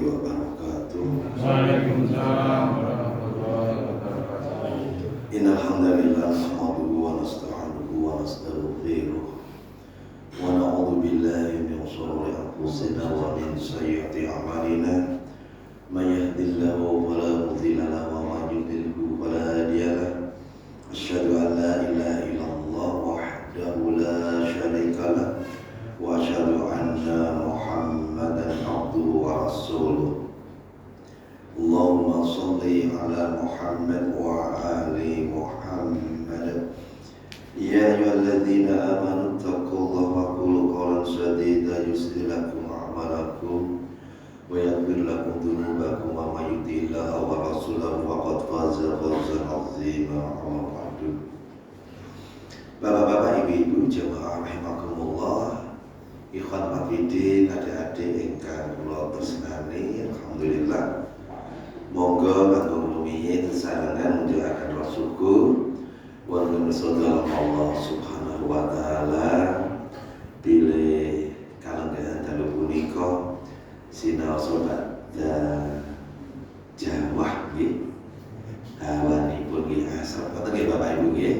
wabarakatuh. Waalaikumsalam warahmatullahi wabarakatuh. Innal hamdalillah nahmaduhu wa nasta'inuhu wa nastaghfiruh wa na'udzu billahi min shururi anfusina wa min sayyiati a'malina. May yahdihillahu fala mudilla lahu wa may yudlilhu fala hadiya lahu. Asyhadu an la ilaha illallah wahdahu la syarika lahu wa asyhadu anna Muhammadan abduhu wa rasuluh. Allahumma shalli ala Muhammad wa ali Muhammad. Ya ayyuhalladzina amanu taqullaha wa qulu qawlan sadida yuslih lakum a'malakum wa yaghfir lakum dhunubakum wa may yuti'illaha wa rasulahu faqad faza fawzan 'azima. Amma ba'du. Bapak-bapak, ibu-ibu, jemaah rahimakumullah, ikhwan fillah, adik-adik ingkang kula tresnani, alhamdulillah. Monggo kanggo rumiyin sesarengan munjulaken rasa syukur wonten sedaya Allah Subhanahu wa taala bilih kalenggahan dalu punika sinau sobat Jawa nggih. Hawanipun nggih asal ngoten nggih Bapak Ibu nggih.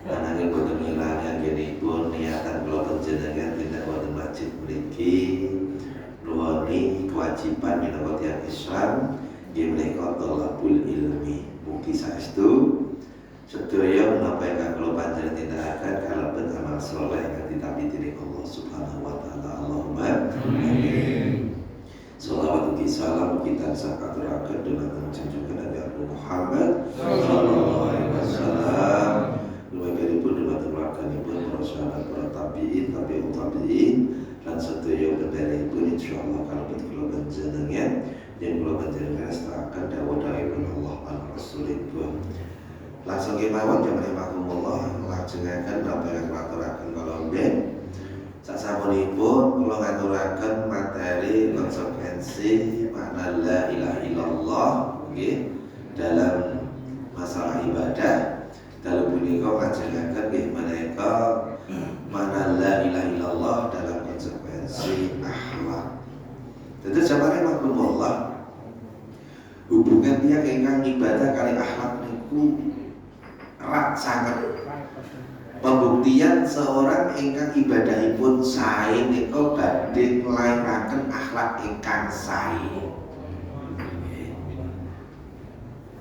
Ananging boten ngilangi anggenipun niatan kula panjenengan tindak wonten masjid mriki nuwuni kewajiban minangka tiyang Islam nggih menika thalabul ilmi. Mugi saestu sedaya menapa ingkang kula panjenengan tindakaken kalebet amal saleh ingkang ditapi dening Allah Subhanahu wa taala. Allahumma amin. Shalawat ugi salam kita sakaturaken dumateng junjungan Nabi Muhammad sallallahu alaihi wasallam. Lumanipun dumateng rakanipun para sahabat, para tabi'in, tabi'ut tabi'in lan sedaya pendherepun insyaallah kalebet kula panjenengan yang kula panjenengan astakaken dawuh-dawuhipun Allah lan Rasulipun. Langsung kemawon jamanipun nglajengaken napa ingkang ngaturaken kala mben. Sasampunipun kula ngaturaken materi konsekuensi makna la ilaha illallah nggih dalam masalah ibadah. Dalam punika ngajengaken nggih menika makna la ilaha illallah dalam konsekuensi akhlak. Dadi sampeyan maklumullah hubungan tiyang ingkang ibadah kali akhlak niku erat sanget. Pembuktian seorang ingkang ibadahipun sae nika badhe nglairaken akhlak ingkang sae.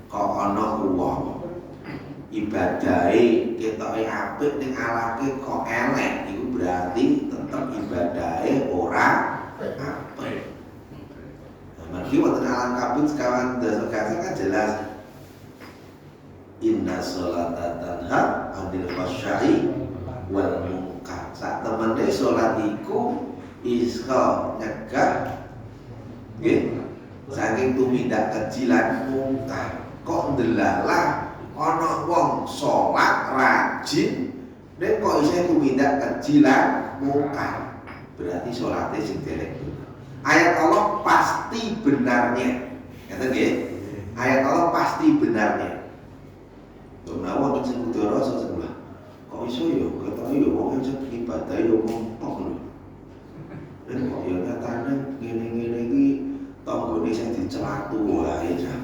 Kok ana wong ibadahe ketoke apik ning alake kok elek, iku berarti tetep ibadahe ora apik. Mari wonten alam kabut sekawan dasa kasa kan jelas inna sholata tanha 'anil fahsya'i wal munkar. Sak temene salat iku iso nyegah nggih saking tumindak kejilan mungkar. Kok ndelalah ana wong salat rajin nek kok isih tumindak kejilan mungkar, berarti salate sing derek. Ayat Allah pasti benarnya. Kata nggih? Ayat Allah pasti benarnya. Menawa sing kudu rasa sebelah. Kok iso ya ketoke ya wong sing ibadah ya montok lho. Dan kok ya nyatane ngene-ngene iki tanggane sing dicelatu wae ya.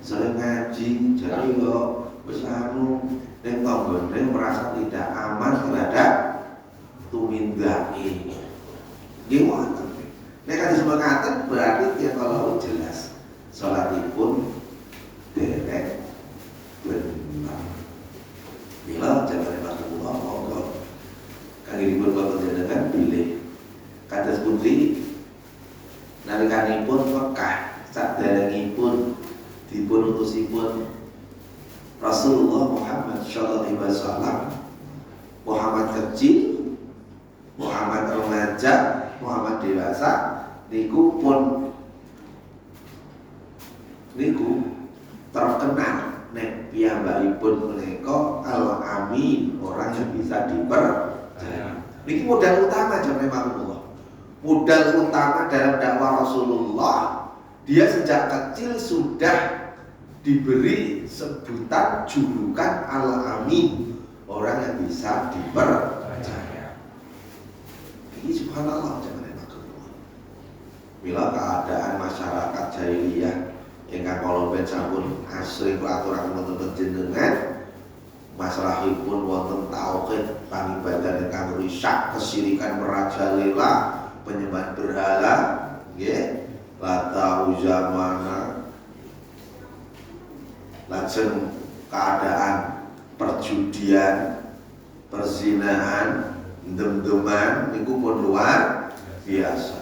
Sering ngaji jadi yo wis anu ning tanggane merasa tidak aman terhadap tumindake. Nggih wonten. Nek kan disebutaken berarti ya kalau jelas salatipun derek benar. Bila jangan maklumah monggo kangge kula panjenengan pilih kados putri nalikanipun Mekah saderengipun dipun utusipun Rasulullah Muhammad sallallahu alaihi wasallam, Muhammad kecil, Muhammad remaja, Muhammad dewasa niku terkenal nek piyambakipun menika al-amin, orang yang bisa dipercaya. Niki modal utama jane maklumullah. Modal utama dalam dakwah Rasulullah, dia sejak kecil sudah diberi sebutan julukan al-amin, orang yang bisa dipercaya. Ini subhanallah jane maklumullah. Mila keadaan masyarakat jahiliyah ingkang kala sampun asring aturaken wonten panjenengan masalahipun wonten tauhid pangibadah ingkang rusak, kesyirikan merajalela, penyembahan berhala, nggih, Lata Uzamana, lajeng keadaan perjudian, perzinahan, dem-deman niku pun luar biasa.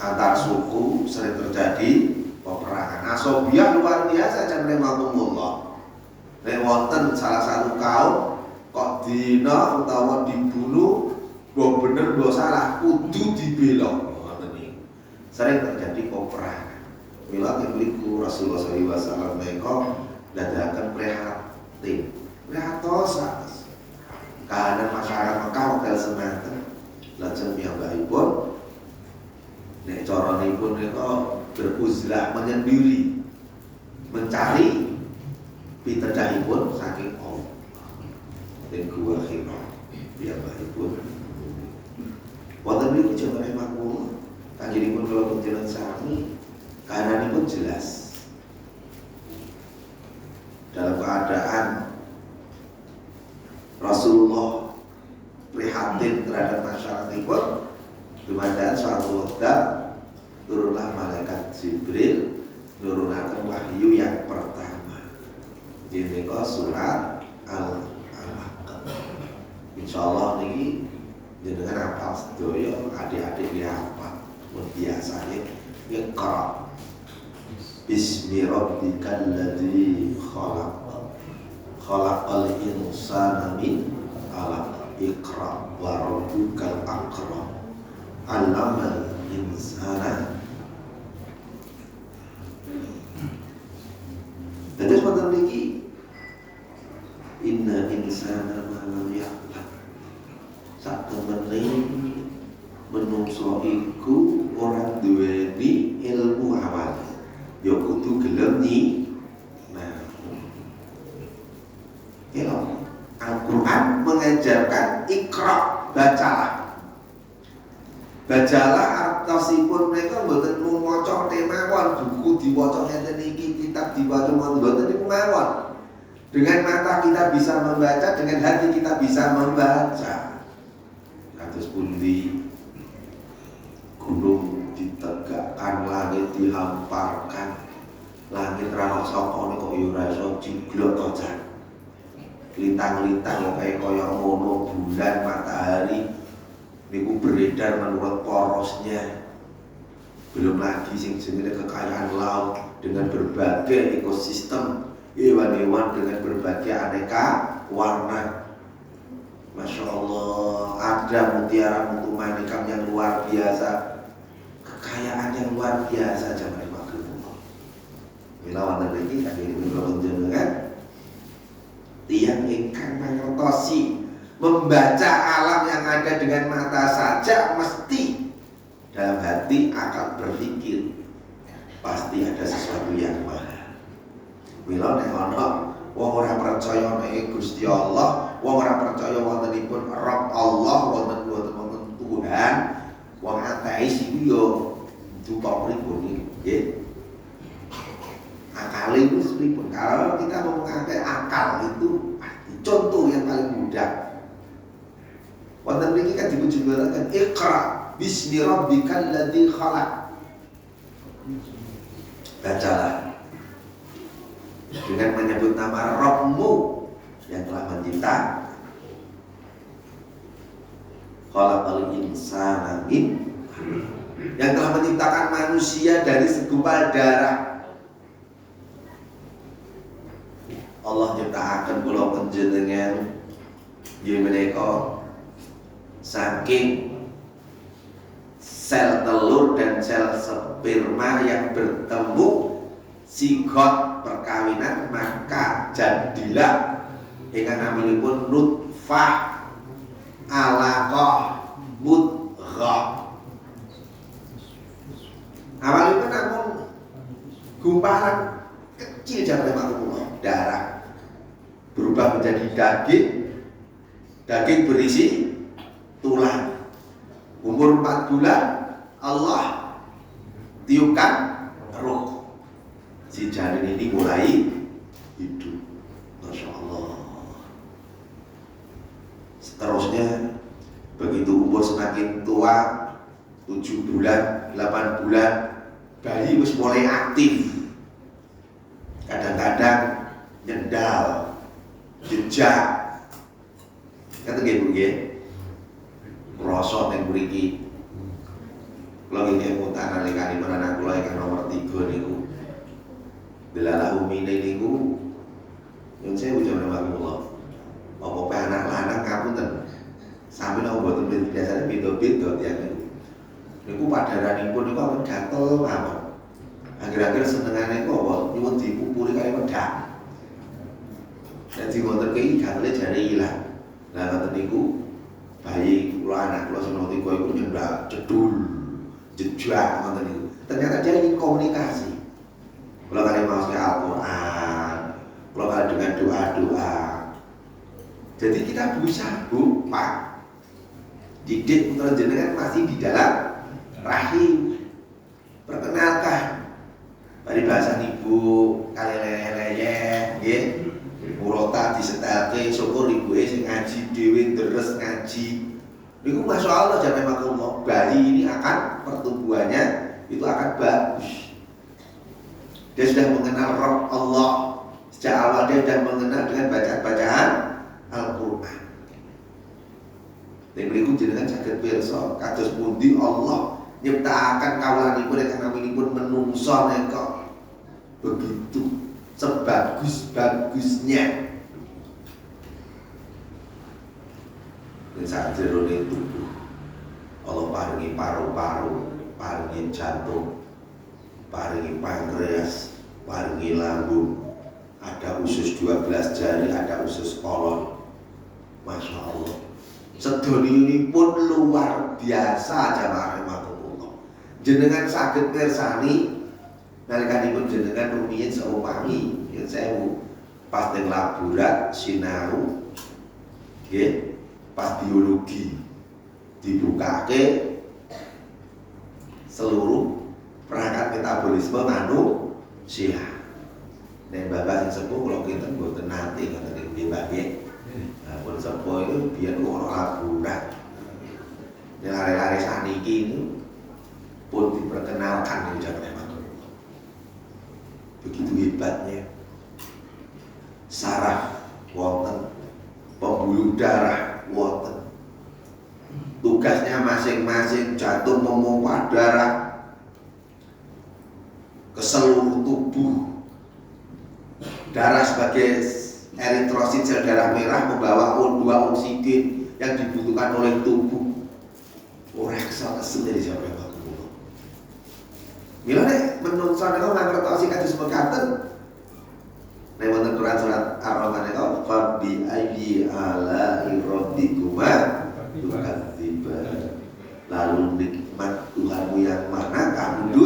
Antar suku sering terjadi peperangan. Asobiah luar biasa jangan makumullah. Nek wonten salah satu kaum kok dina utawa dibunuh, mbok bener mbok salah kudu dibela. Ngoten iki. Sering terjadi peperangan. Mila niku Rasulullah SAW menika dadakan prihatin. Prihatosa. Karena masyarakat Mekah wekdal semanten lajeng piyambakipun nek caranipun nika beruzlah menyendiri mencari pitedahipun saking Allah. Dan gua Hira piyambakipun wonten niku jabare makmur kanjenipun kula panjenengan sami kahananipun jelas dalam keadaan Rasulullah prihatin terhadap masyarakatipun. Dumadaan suatu waktu turunlah malaikat Jibril nurunaken wahyu yang pertama. Ini kok surat Al-Alaq. Insyaallah niki jenengan hafal sedaya, adik-adik dia hafal. Biasane Iqra Bismi rabbikal ladzi khalaq. Khalaqal insana min 'alaq. Iqra wa rabbukal akram. Allamal insana. Jadi sebentar lagi inna insana malam ya'lam. Sak temene menungso iku ora duweni ilmu awal. Ya kudu gelem ni. Nah. Al-Quran mengajarkan ikra, bacalah. Bacalah artosipun mereka mboten mung maca temawon, buku diwaca ngeten iki, kitab diwaca mboten niku mawon. Dengan mata kita bisa membaca, dengan hati kita bisa membaca. Kados pundi gunung ditegakkan, langit dihamparkan. Langit ra saka kok ya ora iso jiglok to jan. Lintang-lintang kaya ngono, bulan, matahari niku beredar menurut porosnya. Belum lagi sing jenenge kekayaan laut dengan berbagai ekosistem, hewan-hewan dengan berbagai aneka warna. Masya Allah, ada mutiara mutu manikam yang luar biasa, kekayaan yang luar biasa zaman makhluk. Mila wonten iki kangge kula panjenengan tiyang ingkang mangertosi membaca alam yang ada dengan mata saja mesti dalam hati akan berpikir pasti ada sesuatu yang mahal. Mila nek ana wong ora percaya nek Gusti Allah, wong ora percaya wontenipun Rabb Allah, wonten Tuhan, wong ateis iku yo duka pripun nggih. Akal itu pripun? Kalau kita mau mengangkat akal itu contoh yang paling mudah. Wonten mriki kan dipunjembaraken Iqra bismi rabbikal ladzi khalaq. Bacalah dengan menyebut nama Rabbmu yang telah mencipta. Khalaqal insana min, yang telah menciptakan manusia dari segumpal darah. Allah ciptakaken kula panjenengan nggih menika saking sel telur dan sel sperma yang bertemu sigot perkawinan, maka jadilah ingkang naminipun nutfah, alaqah, mudghah. Awalipun namun gumpalan kecil jabare makhluk darah berubah menjadi daging berisi tulang. Umur 4 bulan Allah tiupkan roh. Si janin ini mulai hidup. Masya Allah. Seterusnya begitu umur semakin tua, 7 bulan, 8 bulan, bayi harus mulai aktif. Kadang-kadang nyendal, jejak, kata nggih Bu nggih, rosok ning mriki. Kula nggih mutan nalikane anak kula ingkang nomor 3 niku. Delalah umine niku yang saya ucap nama kula. Apa anak lanang ngapunten. Sampai nang mboten biasane beda-beda tiyang niku. Niku padaranipun niku ampun gatel mawon. Akhir-akhir senengane kok nyuwun dipupuri kaya wedhak. Dadi wonten ki gatele jare ilang. Lah ngoten niku bayi kula anak kula nomor 3 iku nyembah cedul, jejak ngoten niku. Ternyata dia ingin komunikasi. Kula kali maos Al-Qur'an, kula kali dengan doa-doa. Jadi kita berusaha Bu, Pak, didik putra jenengan masih di dalam rahim. Perkenalkan paribasan ibu kali lele-lele nggih. Murota disetelke syukur ibuke sing ngaji dhewe deres ngaji. Niku masyaallah jane makullah bayi ini akan pertumbuhannya itu akan bagus. Dia sudah mengenal Rabb Allah. Sejak awal dia sudah mengenal dengan bacaan-bacaan Al-Qur'an. Dan berikut jenengan saged pirsa kados pundi Allah nyiptakaken kawulanipun ingkang naminipun menungso nika begitu sebagus-bagusnya. Dan saat jerone tubuh Allah paringi paru-paru, paringi jantung, paringi pankreas, paringi lambung, ada usus 12 jari, ada usus kolon. Masya Allah, sedonipun luar biasa jamaah rahimakumullah. Jenengan saged mirsani nalikanipun jenengan rumiyin seupami yen sewu pas teng laborat sinau nggih pas biologi dibukake seluruh perangkat metabolisme manusia. Nek bapak sing sepuh kula kinten mboten nate ngoten niku nggih Mbak nggih. Nah, pun sepuh itu biyen ora laborat. Nek lare-lare saniki itu pun diperkenalkan di jaman begitu hebatnya. Saraf wonten, pembuluh darah wonten. Tugasnya masing-masing, jantung memompa darah ke seluruh tubuh. Darah sebagai eritrosit sel darah merah membawa O2 oksigen yang dibutuhkan oleh tubuh. Ora kesel dari siapa yang aku. Milane menungso nek mangertosi kados mekaten. Nek wonten Quran surat Ar-Rahman niku fa bi ayyi ala'i rabbikuma tukadziban. Lalu nikmat Tuhanmu yang mana kamu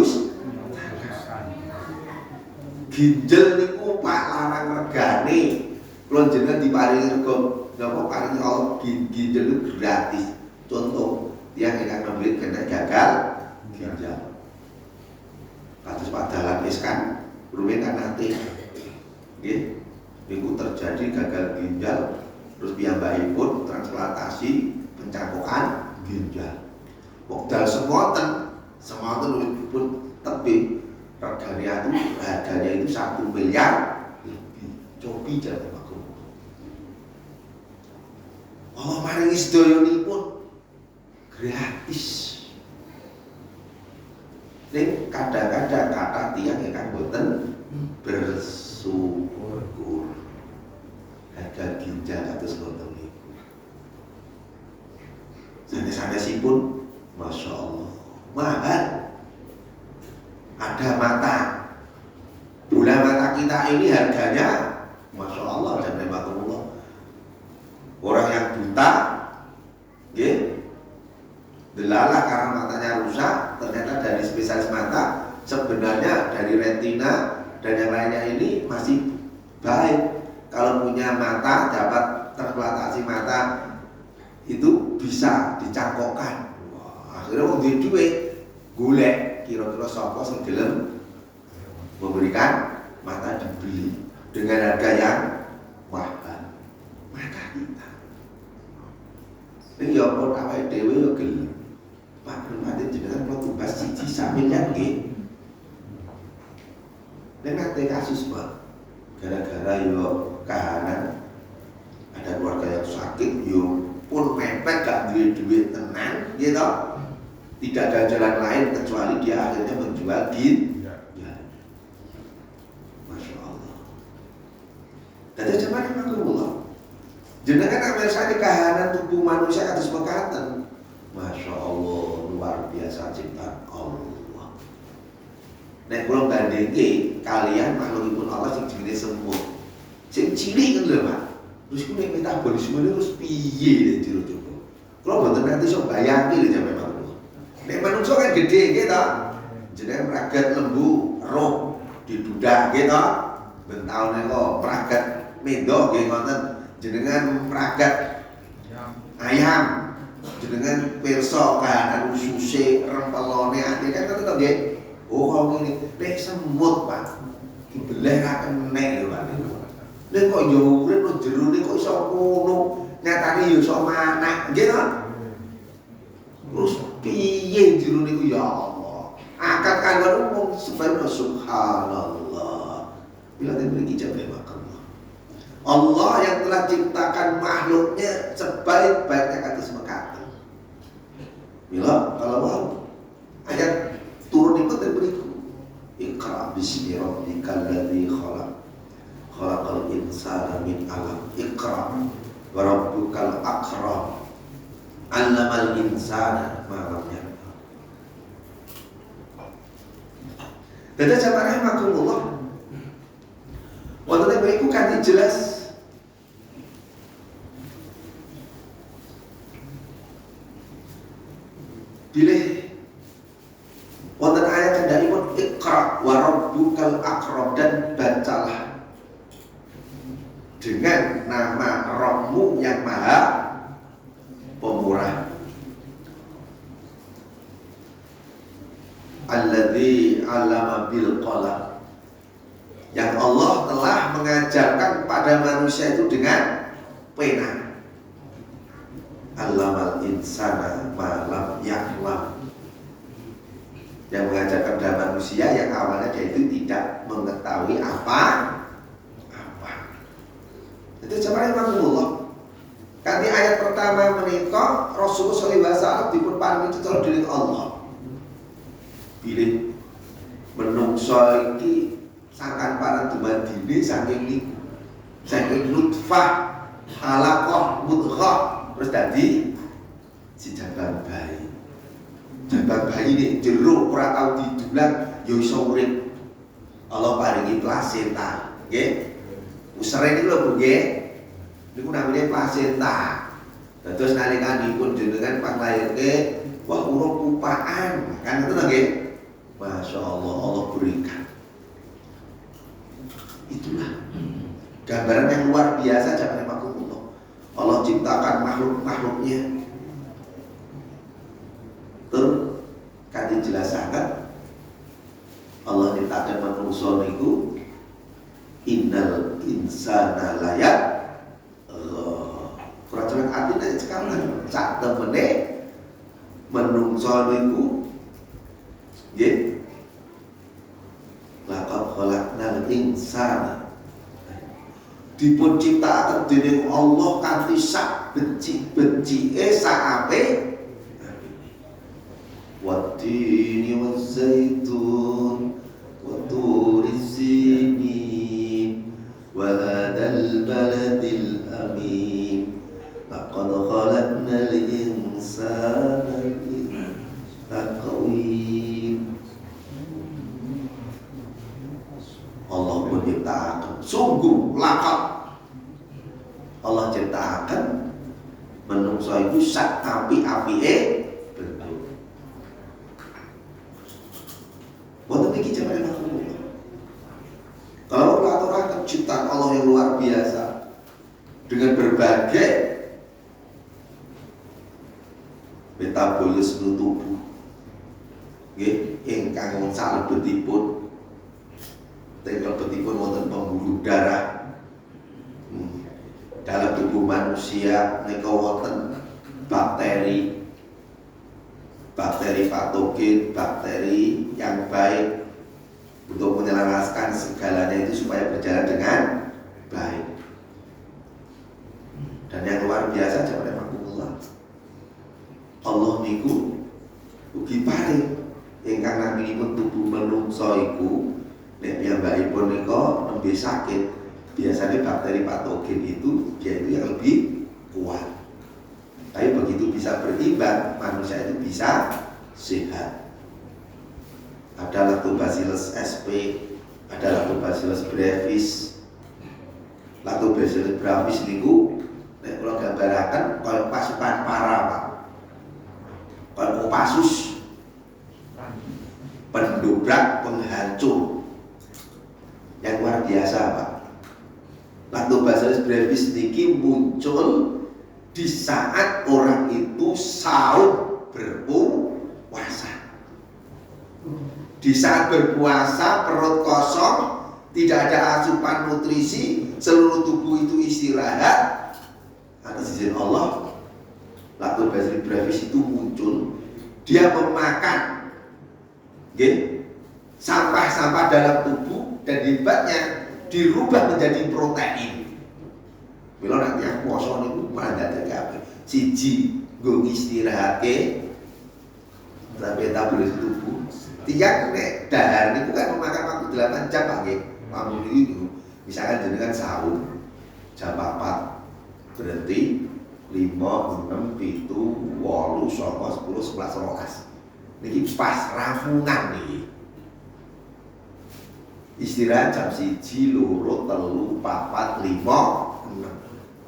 ginjel niku Pak larang regane. Kula jenengan diparingi rega napa paringi Allah ginjel itu gratis. Contoh yang ingkang membeli kena gagal ginjal. Kados Pak Dahlan kan rumiyin kan nate. Nggih, niku terjadi gagal ginjal terus piyambakipun transplantasi pencangkokan ginjal. Wekdal semonten pun tebih harganya itu 1 miliar lebih. Cobi jane Pak. Allah maringi sedayonipun gratis. Ning kadang-kadang kata tiyang ingkang boten bersyukur. Gagal ginjal kados ngoten niku. Sanes-sanesipun Masya Allah mahal. Ada mata. Bola mata kita ini harganya Masya Allah dan rahmatullah. Orang yang buta nggih delalah karena matanya rusak, ternyata dari spesialis mata sebenarnya dari retina dan yang lainnya ini masih baik. Kalau punya mata dapat transplantasi mata itu bisa dicangkokkan. Wah, akhirnya wong duwe duit golek kira-kira sapa sing gelem memberikan mata dibeli dengan harga yang mahal. Mata kita. Ini ya pun awake dhewe yo gelem. Pak Permati jenengan kula tumbas siji sak miliar nggih. Nek nate kasus Pak, gara-gara yo kahanan ada keluarga yang sakit yo pun mepet gak duit tenan gitu. Tidak ada jalan lain kecuali dia akhirnya menjual ya. Masya Allah. Dan zaman Allah jenengan ambil saja kahanan tubuh manusia atas mekaten. Masya Allah, luar biasa ciptaan Allah. Nek kula bandingke kalian makhlukipun Allah sing jenenge semut. Sing cilik kan lho, Pak. Terus ku nek metabolisme terus piye jero coba. Kula mboten nanti iso bayangke lho sampe Pak. Nek manungsa kan gede gitu. Jenenge meragat lembu, roh didudak gitu. Bentaune kok meragat mendok nggih ngoten. Jenengan meragat ayam. Jenengan pirsa kahanan ususe rempelone ati kan ngoten to nggih. Oh kok ngene, nek semut Pak. Dibeleh ra kenek lho Pak. Nek kok yo urip nang jero nek kok iso ngono, nyatane yo iso manak, nggih to? Terus piye jero niku ya Allah. Akad kanggo umum sebenarnya subhanallah. Bila diberi ijabah makamah. Allah yang telah ciptakan makhluknya sebaik-baiknya kata semekatan. Bila kalau mau ayat turun itu beriku. Iqra bismi rabbikal ladzi khalaq. Khalaqal insana min 'alaq. Iqra wa rabbukal akram. 'Allamal insana ma lam ya'lam. Dadah jamaah rahimakumullah. Wonten beriku kan jelas pilih wonten ayat kandhapipun Iqra wa rabbukal akram, dan bacalah dengan nama Rabbmu yang maha pemurah. Alladzi 'allama bil qalam, yang Allah telah mengajarkan pada manusia itu dengan pena. Allamal insana ma lam ya'lam, yang mengajarkan pada manusia yang awalnya dia itu tidak mengetahui apa. Itu jamaah rahimakumullah. Kanthi ayat pertama menika Rasulullah sallallahu alaihi wasallam dipun paringi citra dening Allah. Bilih menungso iki sakan para dumadine saking niku. Saking nutfah, halaqah, mudghah, terus dadi si jabang bayi. Jabang bayi ini jero ora tau didulang ya iso urip. Allah paringi plasenta, nggih. Usere niku lho Bu nggih. Niku namanya plasenta. Terus nalikanipun jenengan panglairke wah urung kupaan, kan itu nggih. Masya Allah, Allah berikan. Itulah gambaran yang luar biasa jamaah rahimakumullah. Allah ciptakan makhluk-makhluknya. Terus kan dijelasaken Allah nyiptakan manusia niku innal insana layak kurang artinya sekarang sak temene menungso niku nggih laqad khalaqnal insana, dipun ciptakaken dening Allah kanthi sak benci-bencike sak apik. Wattini wazzaitun wa turis sinin wa hadzal baladil amin laqad khalaqnal insana fi taqwim. Allah pun ciptakan, sungguh laqad Allah ciptakan menungso itu sak api-apike bentuk. Wonten iki jamaah rahimakumullah. Kalau aturaken ciptaan Allah yang luar biasa dengan berbagai metabolisme tubuh, nggih ingkang salebetipun lebetipun wonten pembuluh darah dalam tubuh manusia menika wonten bakteri patogen, bakteri yang baik untuk menyelaraskan segalanya itu supaya berjalan dengan baik. Dan yang luar biasa jamaah rahmatullah, Allah niku ugi paring ingkang naminipun tubuh menungso iku nek piyambakipun nika nembe sakit, biasanya bakteri patogen itu dia itu yang lebih kuat. Tapi begitu bisa berimbang, manusia itu bisa sehat. Ada Lactobacillus sp, ada Lactobacillus brevis. Lactobacillus brevis niku nek kula gambaraken kaya pasukan para, Pak. Kaya Kopassus, pendobrak, penghancur yang luar biasa, Pak. Lactobacillus brevis niki muncul di saat orang itu sahur berpuasa. Di saat berpuasa perut kosong, tidak ada asupan nutrisi, seluruh tubuh itu istirahat. Atas izin Allah, Lactobacillus brevis itu muncul. Dia memakan sampah-sampah dalam tubuh dan hebatnya dirubah menjadi protein. Mila nanti yang puasa niku mandate kabeh. Siji nggo istirahatke metabolisme tubuh. Tiang nek dahar niku kan memakan waktu 8 jam Pak nggih. Waktu itu misalkan jenengan sahur jam 4 berhenti 5, 6, 7, 8, 9, 10, 11, 12. Niki pas rafungan niki. Istirahat jam 1, 2, 3, 4, 5,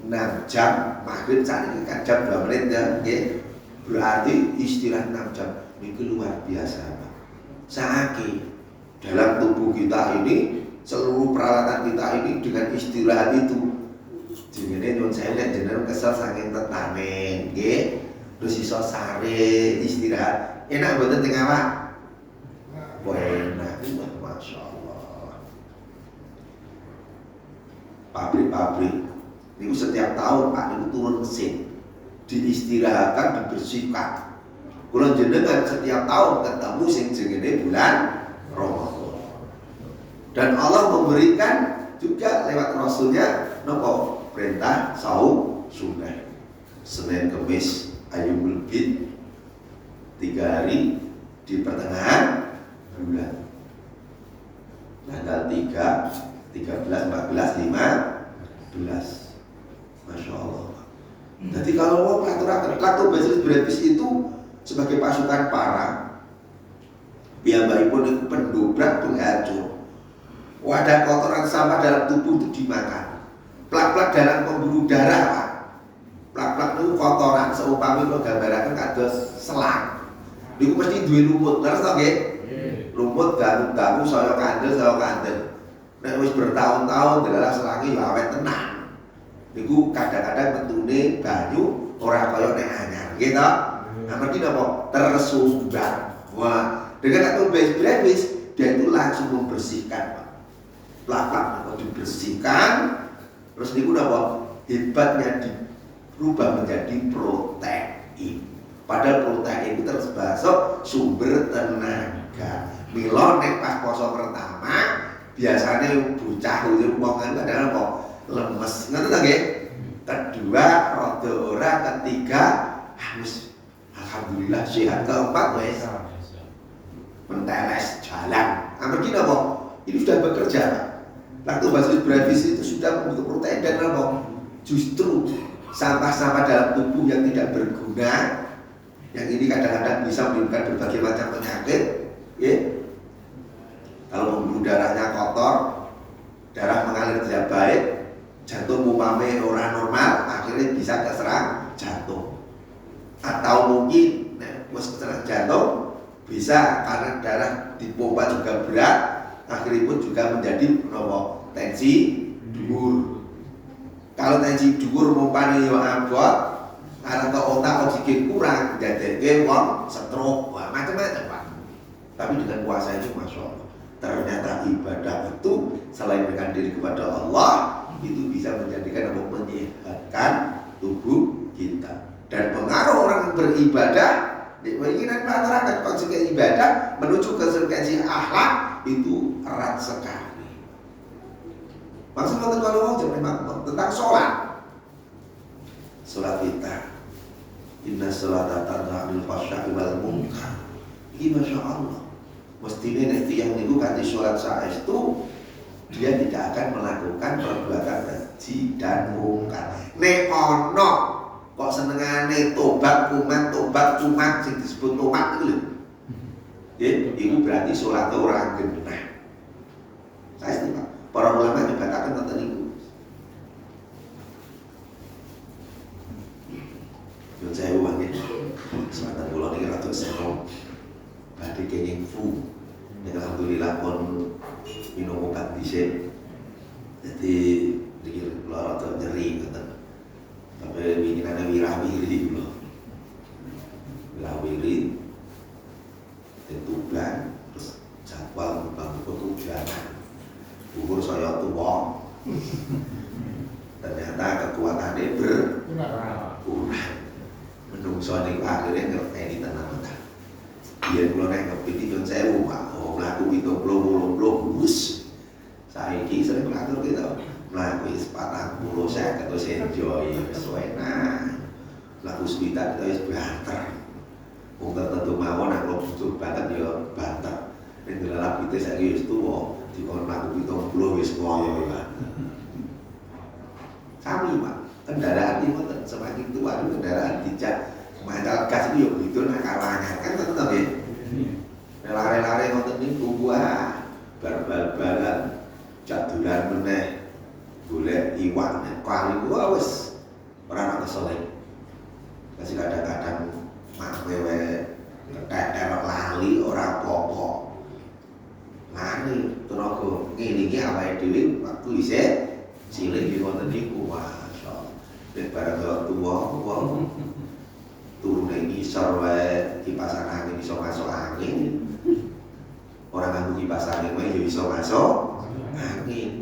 6 jam, maghrib saat ini kan jam 2 menit ya, okay? Berarti istirahat 6 jam. Ini luar biasa, Pak. Saiki dalam tubuh kita ini, seluruh peralatan kita ini dengan istirahat itu. Jenenge nyuwun sewu nek jenengan kesel saking tetanen, nggih. Terus iso sare istirahat. Enak mboten teng awak? Enak, masyaallah. Pabrik-pabrik niku setiap tahun Pak niku turun mesin, diistirahatkan, dibersihkan. Kula jenengan setiap tahun ketemu sing jenenge bulan Ramadan. Dan Allah memberikan juga lewat Rasulnya nopo perintah saum sunnah. Senin Kemis Ayyamul Bid 3 hari di pertengahan bulan. Tanggal 3, 13, 14, 15. Masya Allah. Jadi kalau mau mengatur Lactobacillus brevis itu sebagai pasukan para, piyambakipun itu pendobrak, penghancur. Wadah kotoran sampah dalam tubuh itu dimakan. Plak-plak dalam pembuluh darah, Pak. Plak-plak itu kotoran, seumpama kalau gambaraken kados selang. Niku mesti duwe lumut, leres to nggih? Lumut ganu-ganu saya kandel. Nek wis bertahun-tahun dalah selange ya awet tenan. Niku kadang-kadang metune banyu ora kaya nek anyar, nggih to? Nah, mergi napa? Tersumbat. Wah, dengan Lactobacillus brevis dia itu langsung membersihkan, Pak. Plak-plak dibersihkan, terus niku napa? Hebatnya dirubah menjadi protein. Padahal protein itu termasuk sumber tenaga. Mila nek pas poso pertama biasanya bocah umongan kadang apa? Lemes, ngerti tak nggih? Kedua rada ora, ketiga harus alhamdulillah sehat, keempat wis menteles jalan. Amargi napa? Ini sudah bekerja, Pak. Lactobacillus brevis itu sudah membentuk protein dan apa? Justru sampah-sampah dalam tubuh yang tidak berguna, yang ini kadang-kadang bisa menimbulkan berbagai macam penyakit, ya. Kalau pembuluh darahnya kotor, darah mengalir tidak baik, jantung umpame orang normal, akhirnya bisa keserang jantung. Atau mungkin keserang jantung bisa karena darah dipompa juga berat, akhirnya pun juga menjadi tensi dhuwur. Kalau tensi dhuwur mumpane yo abot, karena ke otak oksigen kurang, jadinya wong stroke, wah macam-macam, Pak. Tapi dengan puasa ini Masya Allah, ternyata ibadah itu selain dengan diri kepada Allah, itu bisa menjadikan apa? Menyehatkan tubuh kita. Dan pengaruh orang yang beribadah, keinginan masyarakat konsekuensi ibadah menuju konsekuensi akhlak itu erat sekali. Maksudnya kalau mau memang tentang sholat kita, inna sholata tanha 'anil fahsya'i wal munkar. Ini Masya Allah, mestinya nanti yang niku kanthi sholat saestu dia tidak akan melakukan perbuatan keji dan mungkar. Nek ono kok senengane tobat kumat sing disebut tobat itu lho. Itu berarti sholat ora genah. Saestu Pak. Para ulama nyebataken ngoten niku. Yo saya uangnya, semata bulan ini ratu senong, badai kenging fu, yang alhamdulillah pun minum obat disini, jadi dikira keluar atau nyeri kata, tapi bikinannya wirawiri loh, wirawiri, tentukan, terus jadwal bangun petugasan, ukur saya tua, ternyata kekuatannya berkurang. Menungso niku akhirnya ngerteni tenan ta. Biyen kula nek ngepiti nyun sewu, Pak. Oh, mlaku 70 wis. Saiki sering ngatur kita. Mlaku wis 40 saya terus enjoy wis enak. Mlaku sepitak kita wis banter. Wong tertentu mawon nek kula butuh banget ya banter. Nek dilalap kita saiki wis tuwa, dikon mlaku 70 wis ngoyo ya. Sami, Pak. Kendaraan itu semakin tua itu kendaraan dijak mengandalkan gas itu ya begitu nak kalangan kan tetap ya lare-lare ngoten niku buah bal-balan cadulan meneh golek iwak kali gua wis ora ana kesel. Kasih kadang-kadang mak wewe keteter lali ora apa-apa. Lari tenaga ngene iki awake dhewe waktu isih cilik iki ngoten niku barang tua turun ngisor wae kipas angin iso masuk angin. Orang nganggo kipas angin wae yo iso masuk angin.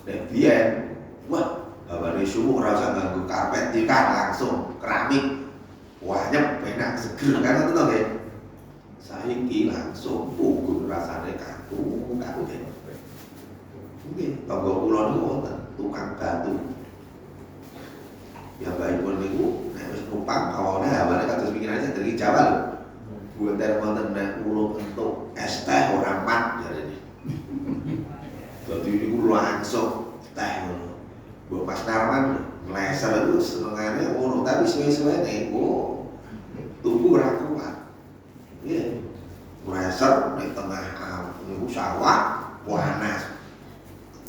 Nek biyen wah bawane sumu ora usah nganggo karpet dikat langsung keramik. Wah nyep enak seger kan ngono nggih. Saiki langsung pugun rasane kaku. Nggih, tangga kula niku wonten tukang batu. Ya baik pun niku nek wis numpang kawane hawane kados pikirane dari Jawa lho. Buat dari wonten nek kula bentuk es teh ora mat jarene. Dadi niku langsung teh ngono. Mbok Mas Narman ngleser itu senengane ngono tapi suwe-suwe niku tubuh ora kuat. Nggih. Ngleser nek tengah niku sawah panas.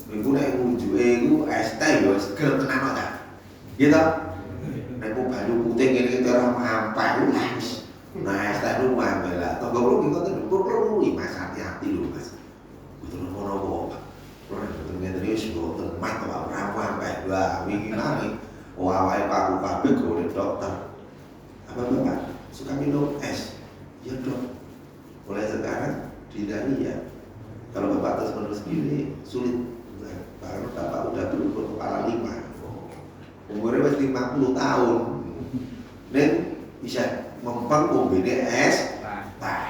Niku nek unjuke iku es teh yo seger tenan ta. Gitu, nek banyu putih ngene iki ora mampai wis. Nah, es teh lu mampai lah. Tonggo lu ngoten perlu Mas hati-hati lho, Mas. Betul ngono kok. Ora betul ngene iki mboten mat ora mampai. Lah wingi nang awake paku kabeh golek dokter. Apa Bapak suka minum es? Ya, Dok. Mulai sekarang dihindari ya. Kalau Bapak terus-menerus gini sulit. Karena Bapak udah berumur kepala 5. Umurnya masih 50 tahun. Dan bisa mempeng ngombene es teh.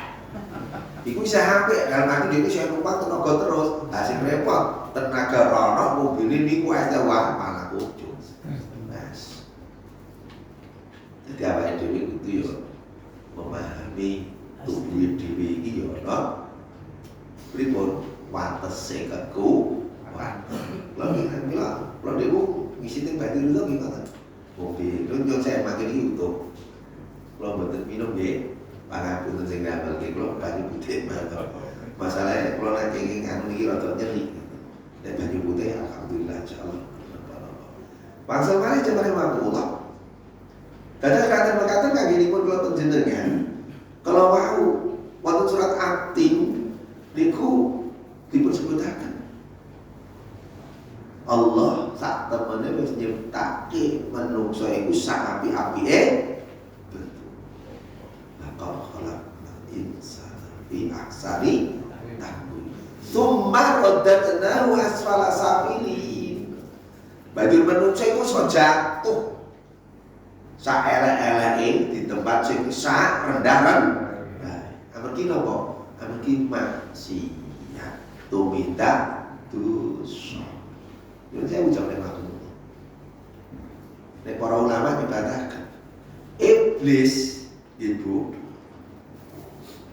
Iku bisa HP dalam arti dia bisa numpang tenaga terus. Hasil repot tenaga rono ngombene niku es teh wah malah kucing. Mas. Jadi apa dhewe itu ya memahami tubuh dhewe iki ya ono pripun watese kekuatan. Lha niku ngisi teh batin itu gimana? Mobil, itu saya makin YouTube. Kalau buat minum deh, pangapunten sing damel iki kula banyu putih banget. Masalahnya kalau nek kenging anu iki rada nyeri. Nek banyu putih alhamdulillah insyaallah. Bangsa mari jemare makullah. Dadah kata-kata kangge nipun kula panjenengan. Kalau mau wonten surat At-Tin niku dipun sebutaken Allah sak temene wis nyiptake manungsa iku sak apik-apike bentuk. Laqad khalaqnal insana fi ahsani ahsani taqwim. Tsumma radadnahu asfala safilin. Banjur menungso iku iso jatuh sak elek-eleke di tempat sing sak rendah-rendah. Amargi napa? Amargi maksiat tumindak dosa. Yo saya ucap nek matur. Nek para ulama nyebataken iblis ibu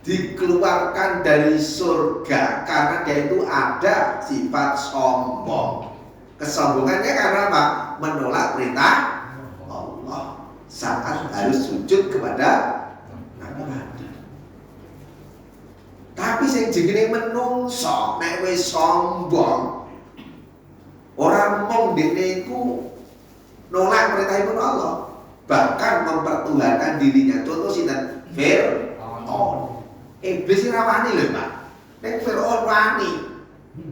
dikeluarkan dari surga karena dia itu ada sifat sombong. Kesombongannya karena apa? Menolak perintah Allah saat harus sujud kepada Nabi Adam. Tapi sing jenenge menungso nek wis sombong ora mung dene iku nolak perintahipun Allah, bahkan mempertuhankan dirinya. Contoh sinten? Fir'aun. Iblis ora wani lho, Pak. Nek Fir'aun wani.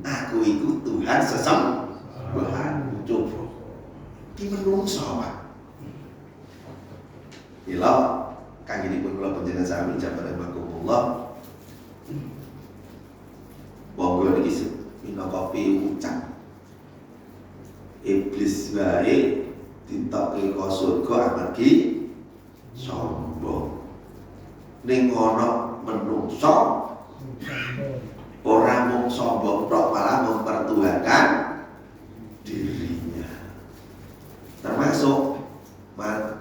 Aku iku Tuhan sesembahan. Coba. Ki menungso, Pak. Mila kangenipun kula panjenengan sami jaman makumullah. Monggo niki minangka piwucap. Iblis wae ditokke ka surga amargi sombong. Ning ana menungso ora mung sombong tok, malah mempertuhankan dirinya. Termasuk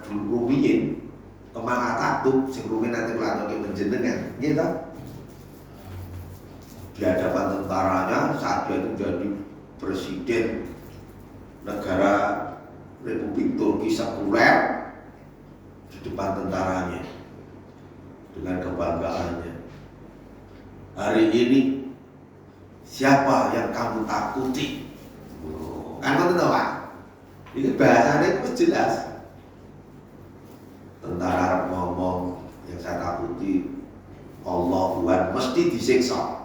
rumiyin kemang atatu sing rumiyin nanti kelatoke menjenengan, nggih ta? Di hadapan tentaranya saat dia itu jadi presiden negara Republik Turki sekuler, di depan tentaranya dengan kebanggaannya. Hari ini siapa yang kamu takuti? Kan ngoten to, Pak? Ini bahasanya itu jelas. Tentara Arab ngomong yang saya takuti Allah Tuhan, mesti disiksa.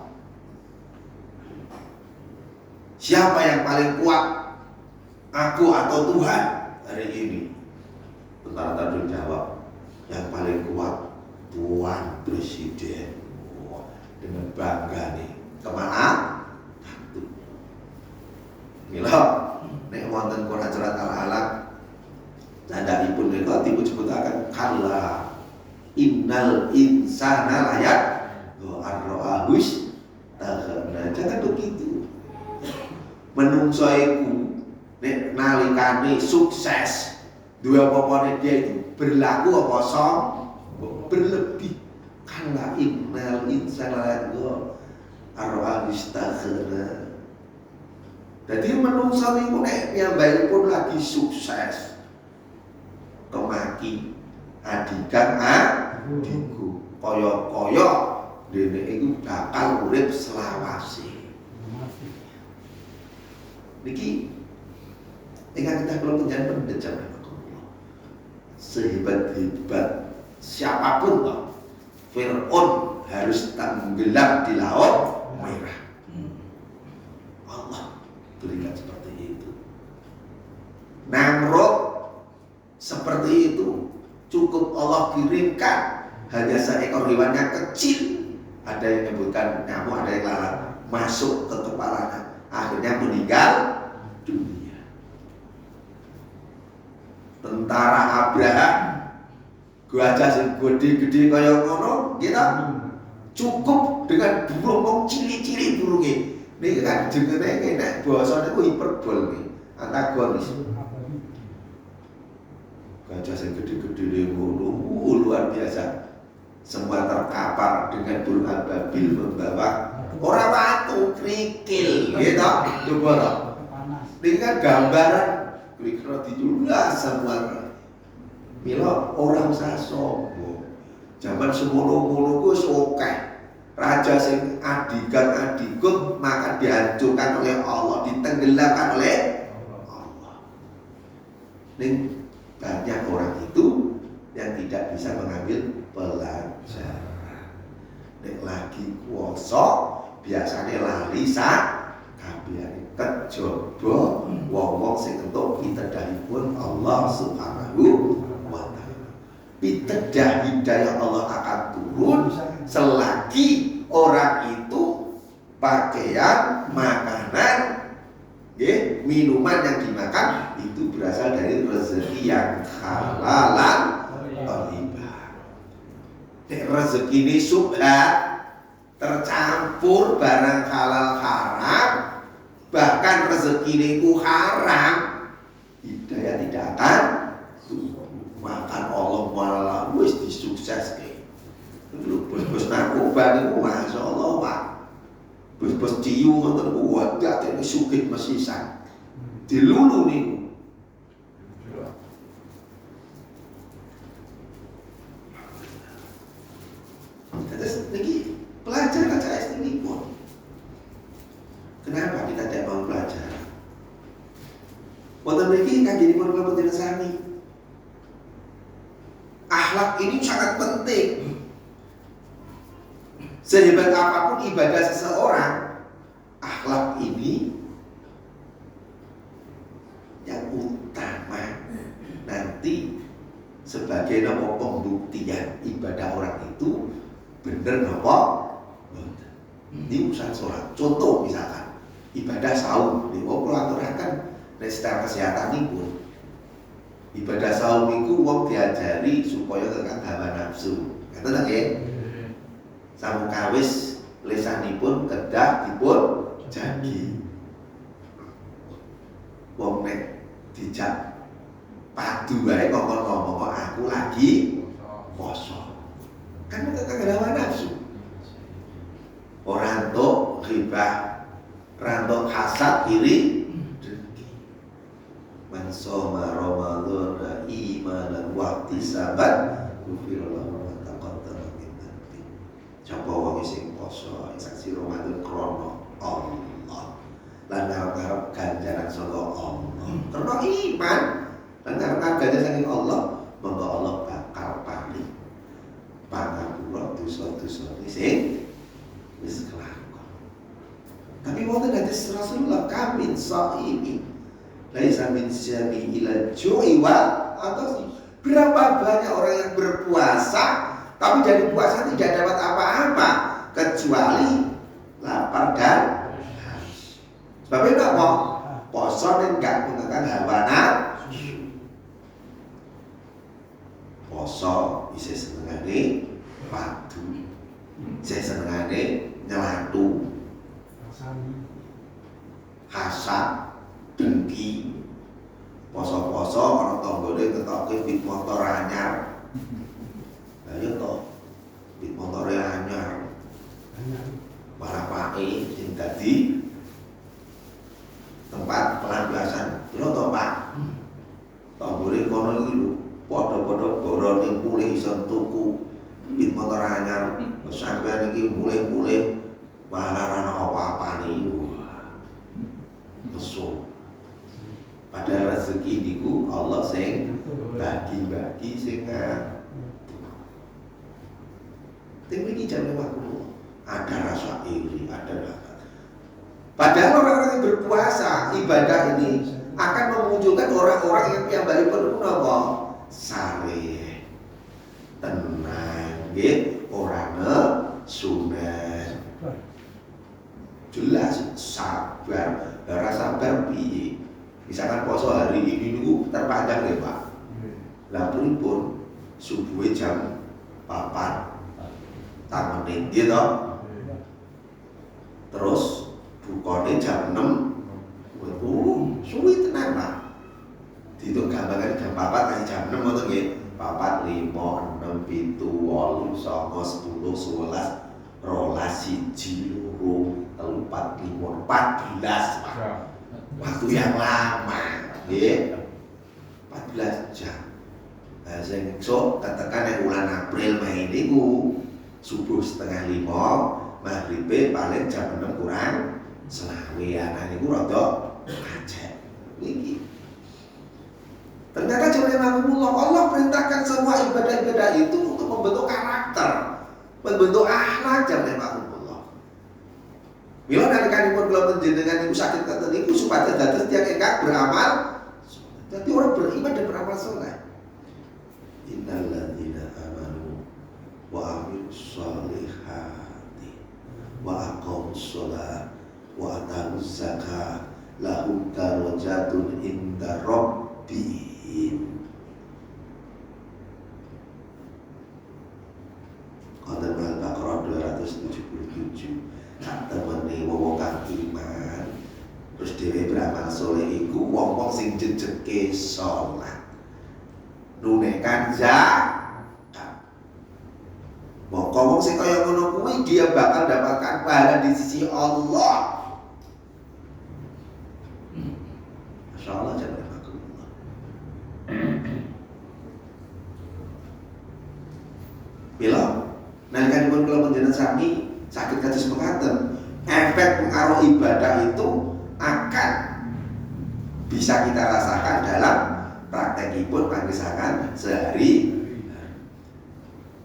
Siapa yang paling kuat? Aku atau Tuhan hari ini? Tentara tadi jawab, yang paling kuat Tuhan Presiden. Wah, dengan bangga nih. Kemana? Satu. Mila, nek wonten Quran surat Al-Alaq, tandhaipun menika disebutaken kalla innal insana layat ar-ra'ahus taghna. Jangan begitu. Menungso iku nek nalikane sukses dua apa-apane dia itu berlaku apa berlebih. Kalla innal insana layat ar-ra'ahus taghna. Jadi menungso niku nek piyambakipun lagi sukses kemaki adikan adikku kaya-kaya dene iku bakal urip selawase. Niki ingkang kita kula panjenengan pendhecap sehebat-hebat siapapun toh Fir'aun harus tenggelam di laut merah. Allah berikan seperti itu. Namrud seperti itu, cukup Allah kirimkan hanya seekor hewan yang kecil, ada yang menyebutkan nyamuk, ada yang lalat masuk ke kepalanya, akhirnya meninggal dunia. Tentara Abraham gajah sing gede-gede kaya ngono, gitu. Cukup dengan burung cili-cili burungnya. Ini kan jenenge nek basa niku hiperbol nih, antagonis. Gajah yang gede-gede ngono luar biasa. Semua terkapar dengan burung ababil membawa orang watu krikil, gitu. Coba toh. Ini kan gambaran krikil dijulah semua. Mila orang usah sombong. Zaman semono-mono ku sokeh. Raja sing adikan-adikut maka dihancurkan oleh Allah, ditenggelamkan oleh Allah. Ning banyak orang itu yang tidak bisa mengambil pelajaran. Nek lagi kuwasa biasanya lali sak kabehane kejaba wong-wong sing entuk pitedahipun Allah Subhanahu wa taala. Pitedah hidayah Allah akan turun selagi orang itu pakaian, makanan, minuman yang dimakan itu berasal dari rezeki yang halalan thayyibah. Nek rezeki ini subhat, tercampur barang halal haram, bahkan rezeki ini haram, hidayah tidak akan makan Allah malah wis disukses ke. Lho bos-bos narkoba niku masya Allah Pak. Bos-bos ciu ngoten niku wadah dene sugih mesisan. Dilulu niku. Terus niki pelajar KCS ini pun. Kenapa kita tidak mau belajar? Wonten mriki kanjeng pun kula panjenengan sami. Akhlak ini sangat penting. Sehebat apapun ibadah seseorang, akhlak ini yang utama nanti sebagai nama pembuktian ibadah orang itu bener napa? Ini urusan sholat. Contoh misalkan ibadah saum, niku kula aturaken nek secara kesehatan niku ibadah saum niku wong diajari supaya tekan hawa nafsu. Ngoten nggih? Samukawis lesanipun kedah dipun jagi. Wong nek dijak padu wae ngomong aku lagi poso. Kan tekan hawa nafsu. Ora entuk ghibah, ora entuk hasad iri dengki. Man shoma Ramadan imanan wa ihtisaban ghufira lahu ma taqaddama min dhanbi. Coba wong sing poso saksi Ramadan krono Allah. Lan ngarep ganjaran saka Allah. Krono iman, lan ngarep ganjaran saking Allah, monggo Allah bakal paring pangapura dosa-dosa sing wis kelakon. Tapi wonten hadis Rasulullah kamin shaimi laisa min syami ila ju'i wa atau berapa banyak orang yang berpuasa tapi dari puasa tidak dapat apa-apa kecuali lapar dan haus. Sebabnya apa? Poso dan enggak menggunakan hawa nafsu. Poso bisa senengane padu, saya senengane nyelatu, hasad, dengki, poso-poso orang tanggane ketoke pit motor anyar. Lah yo to, pit motore anyar. Marapake sing dadi tempat pelampiasan. Lho to, Pak. Tanggane kono iki lho, padha-padha borone mulih iso tuku pit motor anyar. Sampeyan iki mulih-mulih malah ana apa-apane iku. Mesum. Padahal rezeki niku Allah sing bagi-bagi sing ngatur. Tapi ini jangan waktu ada rasa iri, ada rasa. Padahal orang-orang yang berpuasa ibadah ini akan memunculkan orang-orang yang piyambakipun napa? Sare, tenang, nggih, ora sunah. Jelas sabar, rasa sabar piye? Misalkan poso hari ini niku terpanjang ya Pak. Lah pripun subuh jam 4 tak menit gitu. Terus bukane jam 6. Suwi tenan Pak. Dihitung gambaran jam 4 nganti jam 6 ngoten nggih. 4, 5, 6, 7, 8, 9, 10, 11, 12, 1, 2, 3, 4, 5, 14 Pak. Waktu yang lama, nggih. 14 jam. Nah, sing sok katakan yang bulan April Mei niku subuh 4:30, maghribe paling jam 6 kurang selawe. Nah niku rada ngajak. Niki. Ternyata jamaah Allah perintahkan semua ibadah-ibadah itu untuk membentuk karakter, membentuk akhlak jamaah Allah. Mila nalikanipun kula panjenengan niku saged ngoten niku supaya dados tiyang ingkang beramal. Jadi orang beriman dan beramal saleh. Innal ladzina amanu wa amilus sholihati wa aqamus shalah wa ata'uz zakah lahum darajatun inda rabbihim. Qadar Al-Baqarah 277. Sak temene wong kang iman terus dhewe beramal saleh iku wong-wong sing jejeke salat, nunaikan zakat. Moko wong sing kaya ngono kuwi dia bakal dapatkan pahala di sisi Allah. Masya Allah, jangan Allah. Bila nalikanipun kula panjenengan sami sakit kados mekaten, efek pengaruh ibadah itu akan bisa kita rasakan dalam praktekipun panggisangan sehari.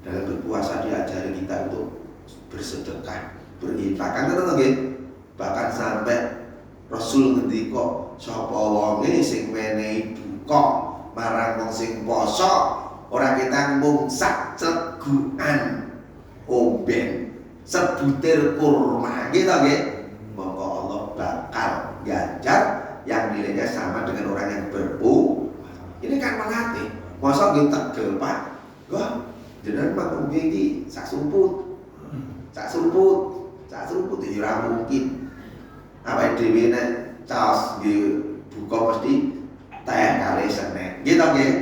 Dalam berpuasa diajari kita untuk bersedekah, berinfak. Kan nggih? Bahkan sampai Rasul ngendika, sapa wonge sing menehi duka marang wong sing poso ora kita mung sak cegukan omben sebutir kurma gitu nggih, mongko Allah bakal ganjar yang nilainya sama dengan orang yang berpuasa. Ini kan melatih. Masa nggih tegel Pak? Wah, jenengan makmum iki sak sumput. Sak sumput iki ora mungkin. Awake dhewe nek caos nggih buka mesti teh kali senek. Gitu nggih.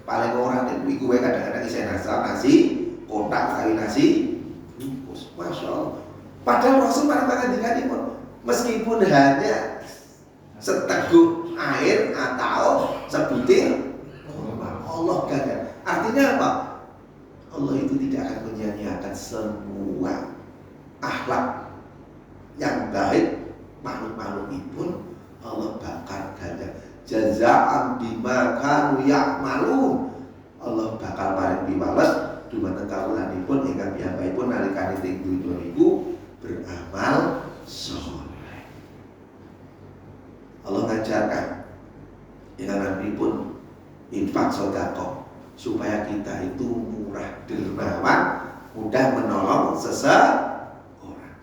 Paling orang itu gue kadang-kadang isi nasi kotak kali nasi bungkus. Masya Allah. Padahal Rasul pada mengandikan meskipun hanya seteguk air atau sebutir Allah ganjar. Artinya apa? Allah itu tidak akan menyia-nyiakan semua akhlak yang baik makhluk-makhluk pun Allah bakal ganjar. Jazaan bima kanu ya'malun. Allah bakal paring piwales dumateng kawulanipun ingkang piyambakipun nalikane ing donya niku beramal saleh. Allah ngajarkan ingkang infak sedekah supaya kita itu murah dermawan, mudah menolong seseorang.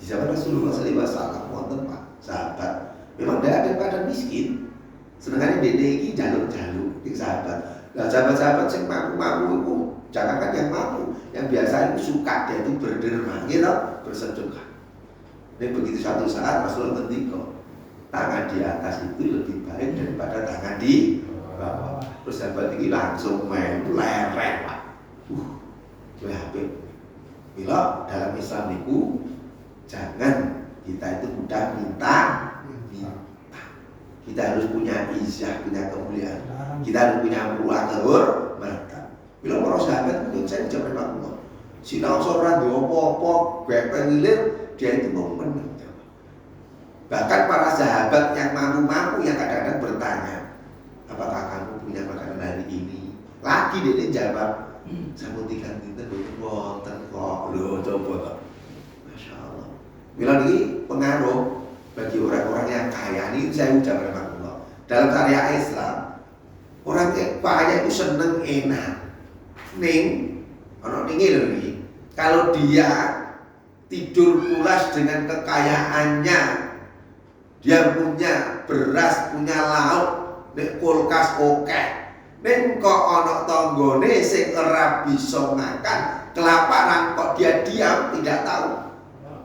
Di zaman Rasulullah SAW wonten Pak sahabat memang tidak ada keadaan miskin. Sedangkan dede iki jaluk-jaluk di sahabat. Nah sahabat-sahabat yang mampu itu jangankan yang mampu, yang biasa itu suka dia itu berderma, gitu, bersedekah. Ini begitu suatu saat Rasulullah ngendika, tangan di atas itu lebih baik daripada tangan di bawah. Terus sahabat ini langsung meleret, Pak. Apik. Bila dalam Islam itu jangan kita itu mudah minta. Kita harus punya izah, punya kemuliaan. Kita harus punya ruang kehormatan. Bila para sahabat mungkin saya ucapkan makmur. Sinau seorang diopo-opo, bepeng ngilir, dia itu mau menang. Bahkan para sahabat yang mampu-mampu yang kadang-kadang bertanya, apakah kamu punya makanan hari ini? Lagi dia jawab, sampun tiga dinten boten wonten kok. Lho coba kok. Masya Allah. Bila ini pengaruh bagi orang-orang yang kaya ini saya ucapkan Allah. Dalam syariat Islam, orang yang kaya itu seneng enak. Kalau dia tidur pulas dengan kekayaannya, dia punya beras, punya lauk, nek kulkas oke. Nek kok ana tanggane sing ora bisa makan, kelaparan kok dia diam tidak tahu.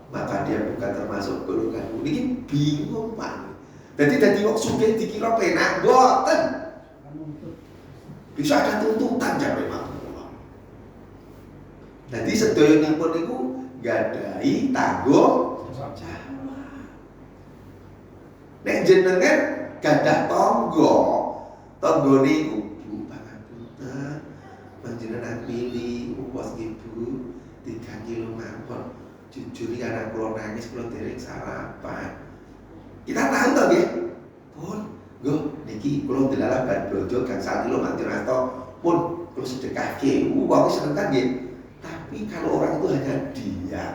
Maka dia bukan termasuk golongan ini bingung Pak. Jadi wong sugih dikira penak boten. Bisa ada tuntutan jare makmur. Jadi sedoyonipun niku gadahi tanggung jawab. Nek jenengan gadah tangga niku pangapunten panjenengan pilih upas ibu 3 kilo mawon. Jujur iki anak kula nangis kula dereng sarapan. Kita tahu to nggih. Pun, nggo niki kula delalah ban blojo gangsal kilo mantir asto pun kula sedekahke. Wong seneng kan nggih. Tapi kalau orang itu hanya diam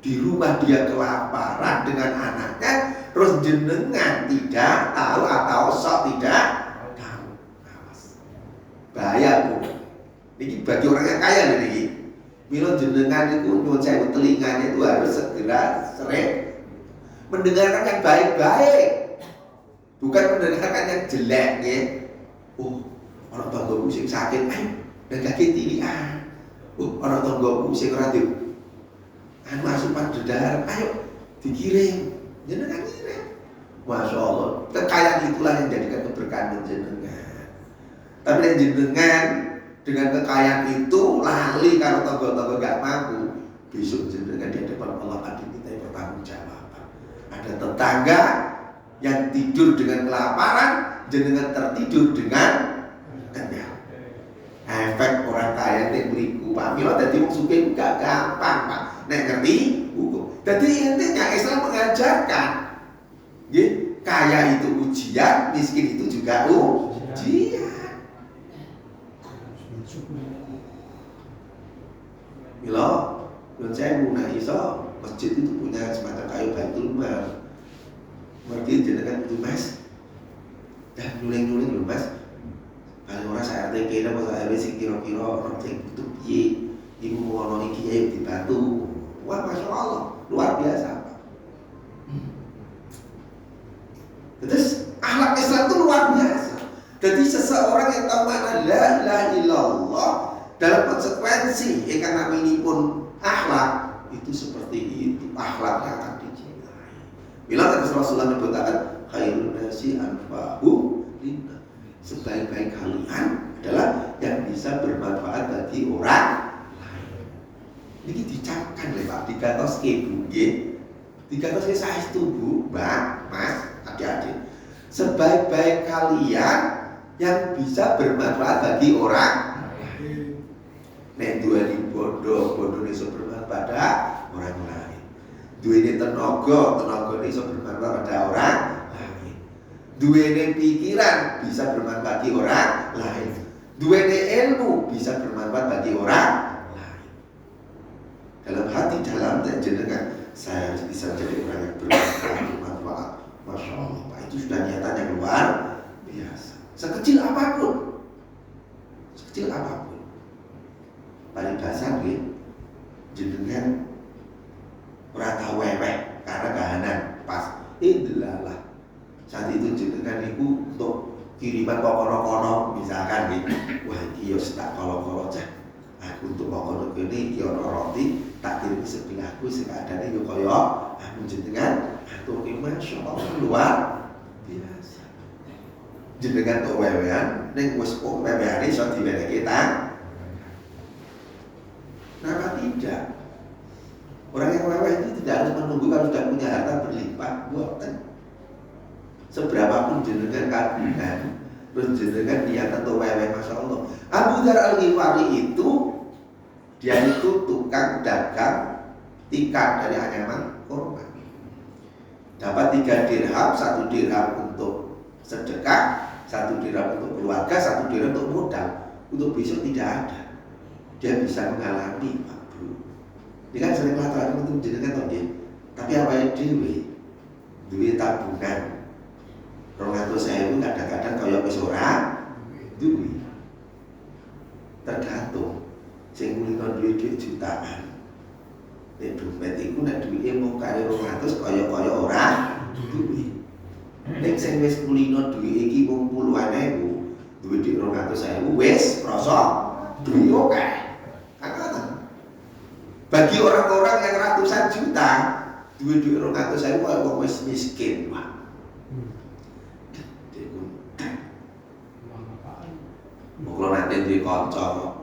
di rumah dia kelaparan dengan anaknya, terus jenengan tidak tahu atau sok tidak tahu. Awas. Bahaya Bu. Ini bagi orang yang kaya nih. Mila jenengan itu nyuwun sewu telinganya itu harus segera sering mendengarkan yang baik-baik, bukan mendengarkan yang jelek ya. Oh, orang tanggaku sing sakit, ayo dan kaki tilian. Oh, orang tanggaku sing ora anu asupan dedar, ayo dikirim. Jenengan kirim. Masya Allah, kekayaan itulah yang jadikan keberkahan jenengan. Tapi yang jenengan dengan kekayaan itu lali kalau tangga-tangga gak mampu, besok jenengan di hadapan Allah akan dimintai pertanggungjawaban. Ada tetangga yang tidur dengan kelaparan, jenengan tertidur dengan kenyang. Efek orang kaya yang beriku Pak Mila dadi wong sugih gak gampang Pak. Nek ngerti hukum. Jadi intinya Islam mengajarkan, kaya itu ujian, miskin itu juga ujian. Mila, saya guna iso masjid itu punya semacam kayu Baitul Mal. Ngerti jenengan itu Mas? Dan nyuling-nyuling lho Mas. Paling ora saya RT kene apa saya sing kira-kira orang sing butuh piye. Ibu ngono iki ayo dibantu. Wah, Masya Allah, luar biasa Pak. Terus akhlak Islam itu luar biasa. Jadi seseorang yang tahu makna la ilaha illallah dalam konsekuensi karena ini pun akhlak itu seperti itu, akhlaknya akan dicintai. Bila kata Rasulullah menyebutkan khairun nasi anfa'u linnas, sebaik-baik kalian adalah yang bisa bermanfaat bagi orang lain. Ini dicapkan oleh Pak digatos ibu, digatos saya setuju, Mbak, Mas, adik-adik. Sebaik-baik kalian yang bisa bermanfaat bagi orang lain. Nek dua di bodoh ini bisa bermanfaat pada orang lain. Dua ini tenaga ini bisa bermanfaat pada orang lain. Dua ini pikiran bisa bermanfaat bagi orang lain. Dua ini ilmu bisa bermanfaat bagi orang lain. Dalam hati, dalam jenengan, saya harus bisa jadi orang yang bermanfaat. Masya Allah, Pak, itu sudah niatan yang luar biasa. Sekecil apapun, paling dasar jenengan ora tau weweh karena kahanan pas idlalah. Saat itu jenengan itu untuk kiriman kok kono-kono misalkan wah iki yo tak kolo-kolo cah. Aku untuk kono kene iki ono roti tak kirim sebelahku sekadane yo kaya aku jenengan atur ki Masya Allah luar biasa. Jenengan tok wewean ning wis kok wewehane iso diwenehke ta. Kenapa tidak? Orang yang weweh itu tidak harus menunggu kalau sudah punya harta berlimpah, buatan. Seberapapun jenengan kagungan, terus jenengan niatan untuk weweh, Masya Allah. Abu Dzar Al-Ghifari itu, dia itu tukang dagang tikar dari anyaman korban. Dapat 3 dirham, 1 dirham untuk sedekah, 1 dirham untuk keluarga, 1 dirham untuk modal. Untuk besok tidak ada. Dia bisa mengalami Pak Bro. Ini kan sering latihan untuk jenengan toh nggih. Tapi apa yang duwe tabungan 200.000 kadang-kadang kaya wis ora duwe. Tergantung sing kulino duwe jutaan. Nek dompet iku nek duwike mung kaya 200 kaya ora duwe. Nek sing wis kulino duwe iki mung puluhan ewu, duwe dik 200.000 wis krasa duwe akeh. Bagi orang-orang yang ratusan juta, duit 200.000 kok wis miskin, Pak. Kalau nanti di kanca,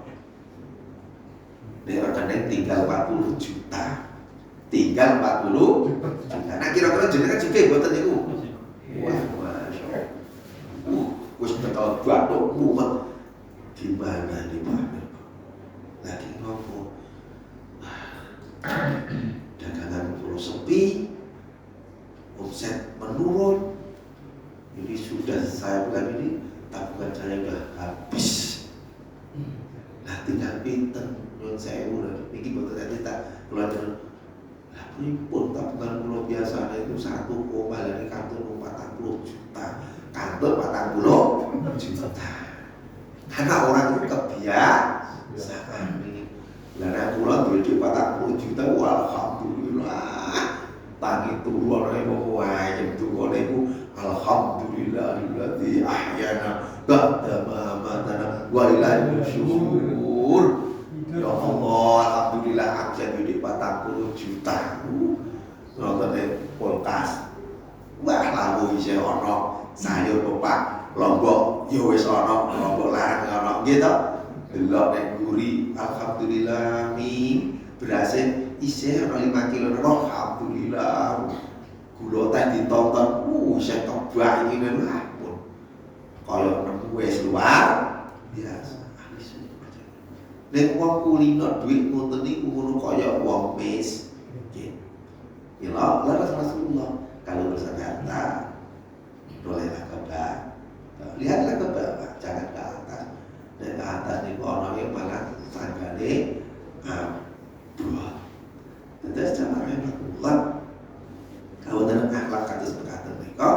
di rekening tinggal 40 juta, tinggal 40 juta. Nah kira-kira jenengan juga buatan itu. Wah, Masya Allah. Wis tekan batuk mumet. Gimana nih Pak? Lagi ngomong. Dagangan pulau sepi, omset menurun. Ini sudah saya bilang ini tabungan saya sudah habis. Nah tinggal pinten nyuwun sewu niki boten nanti tak keluar. Lah pripun tabungan pulau biasanya itu 1, dari kartu 40 juta, kantor 40 juta. Karena orang itu kebiasaan. Lah aku kula duwe dhuwit 40 juta, alhamdulillah. Tangi turu ana kok ayem turu niku alhamdulillahilladzi ahyana ba'da ma amatana wa ilaihi nusyur. Ya Allah, alhamdulillah aku duwe 40 juta. Nonton kulkas. Wah, lawu isih ana sayur pepak, lombok ya wis ana, lombok larang ana nggih to. Delok nek guri, alhamdulillah mi berhasil isih ana 5 kilo, alhamdulillah. Gula teh ditonton, isih kebak iki lho ampun. Kaya nemu wis luar biasa. Nek wong kulino duit ngoten niku ngono kaya wong mis. Nggih. Ya Allah, Rasulullah kalau bersedekah bolehlah ke bawah. Lihatlah ke bawah, jangan ke atas. Dan ke atas niku ana yang malah sanggane abroad. Tetes cara Rasulullah kalau dalam akhlak kados mekaten menika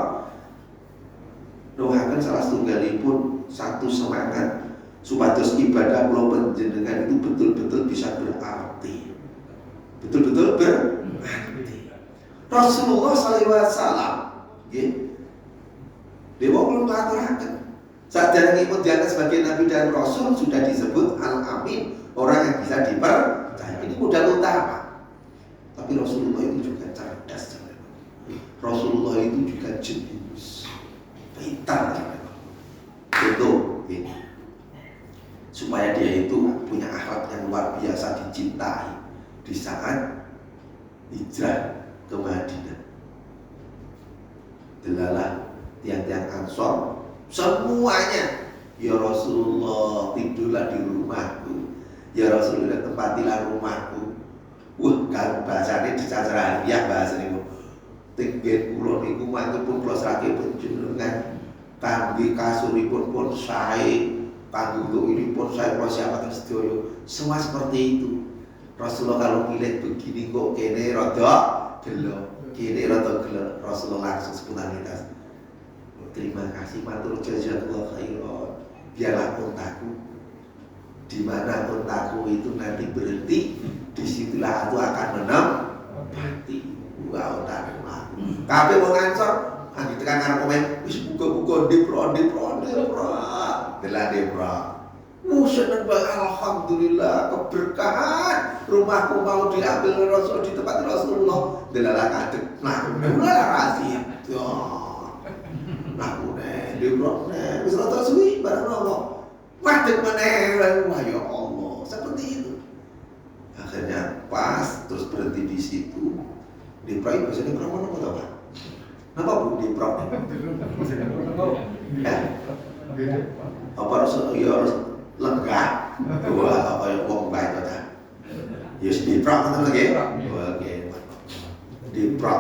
nuhaken salah setunggalipun satu semangat supados ibadah kula panjenengan itu betul-betul bisa berarti. Betul-betul berarti. Rasulullah sallallahu alaihi wasallam nggih dewa kula ngaturaken saderengipun diangkat sebagai nabi dan rasul sudah disebut al-amin, orang yang bisa dipercaya. Ini modal utama. Tapi Rasulullah itu juga cerdas. Rasulullah itu juga jenius, pintar. Itu supaya dia itu punya akhlak yang luar biasa dicintai di saat hijrah ke Madinah. Delalah tiang-tiang Ansor semuanya, ya Rasulullah tidurlah di rumahku, ya Rasulullah tempatilah rumahku. Wah, kalau bahasanya dicacar aliyah bahasa niku. Tinggen kula niku mangke pun kula serake panjenengan kangge kasuripun pun sae, kangge untuk saya persiapan sedaya. Semua seperti itu. Rasulullah kalau pilih begini kok kene rada gelo, kene rada gelo, Rasulullah langsung spontanitas. Terima kasih, matur jazakallahu khairan. Biarlah untaku di mana untaku itu nanti berhenti, disitulah aku akan menempati. Wah, untaku mah. Kabeh wong Ansor anggere tekan karo komen, wis buka-buka dipro. Delah dipro. Seneng banget, alhamdulillah, keberkahan. Rumahku mau diambil Rasul di tempat Rasulullah. Delah kadek. Nah, mulai rahasia. Aku dipro wis rada suwi bareng Allah. Madeg meneh, wah ya Allah, seperti itu. Akhirnya pas terus berhenti di situ. Dipro itu biasanya berapa nama tau Pak? Kenapa Bu dipro? Apa harus lenggah? Wah, apa yang wong baik ta? Ya dipro ngoten lagi. Oke. Dipro.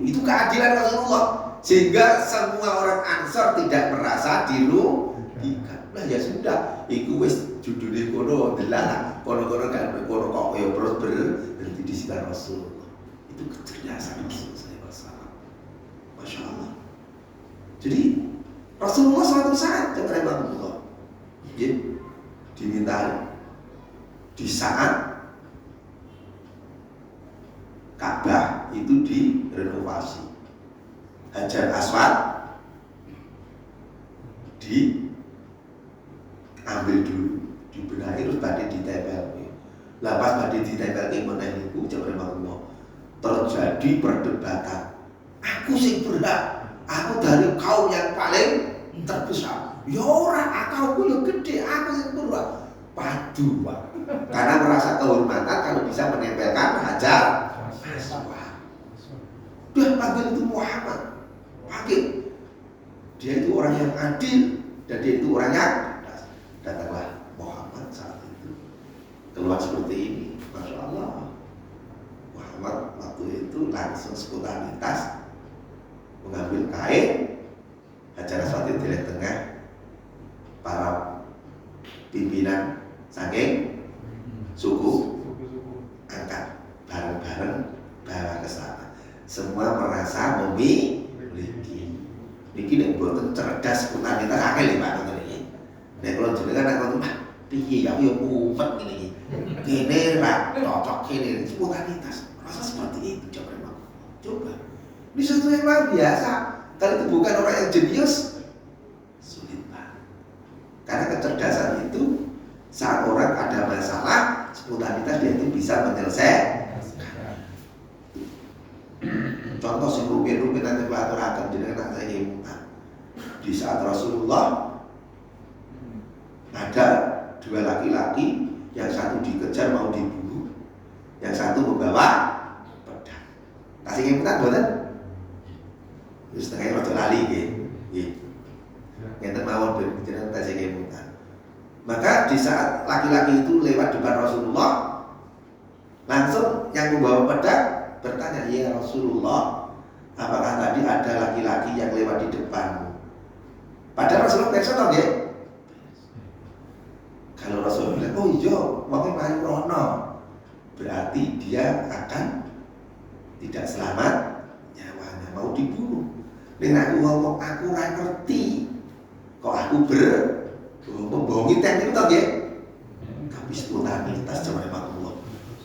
Itu keadilan Rasulullah. Sehingga semua orang Ansor tidak merasa dirugikan. Nah ya sudah, iku wis judule kono delah, kono-kono kan kono kok ya terus berhenti di sisi Rasulullah. Itu kecerdasan Rasulullah SAW. Masya Allah. Jadi Rasulullah suatu saat jangan Rasulullah diminta di saat Ka'bah itu direnovasi. Hajar Aswad diambil dulu, dibenahi terus badhe ditempel. Lah pas badhe ditempel ki meneh niku jare mangko terjadi perdebatan. Aku sing berhak, aku dari kaum yang paling terbesar. Ya ora, aku yo gede, aku sing berhak. Padu, Pak. Karena merasa kehormatan kalau bisa menempelkan Hajar Aswad. Dia panggil itu Muhammad. Panggil. Dia itu orang yang adil dan dia itu orang yang datanglah Muhammad saat itu keluar seperti ini. Masya Allah. Muhammad waktu itu langsung spontanitas mengambil kain Hajar Aswad di tengah para pimpinan saking suku angkat bareng-bareng bawa ke sana. Semua merasa memiliki. Niki nek mboten cerdas spontanitas akeh lho Pak ngoten iki. Nek kula jenengan nek ngoten piye aku yo mumet ngene iki. Kene ra cocok kene spontanitas. Rasa seperti itu coba. Ini sesuatu yang luar biasa. Kalau itu bukan orang yang jenius, sulit banget. Karena kecerdasan itu saat orang ada masalah, spontanitas dia itu bisa menyelesaikan. Contoh sing rumit-rumit nanti aturaken jenengan saya mutan. Di saat Rasulullah ada dua laki-laki, yang satu dikejar mau dibunuh, yang satu membawa pedang. Kasih ngemutan boten? Wis setengah rada lali nggih. Ngenten mawon jenengan kasih ngemutan. Maka di saat laki-laki itu lewat depan Rasulullah, langsung yang membawa pedang bertanya, "Ya Rasulullah, apakah tadi ada laki-laki yang lewat di depanmu?" Padahal Rasulullah pirsa to nggih? Kalau Rasulullah bilang, "Oh iya, wonge mari rono." Berarti dia akan tidak selamat nyawanya, mau dibunuh. Nek aku ngomong aku ora ngerti, kok aku membohongi teknik to nggih? Tapi spontanitas Allah.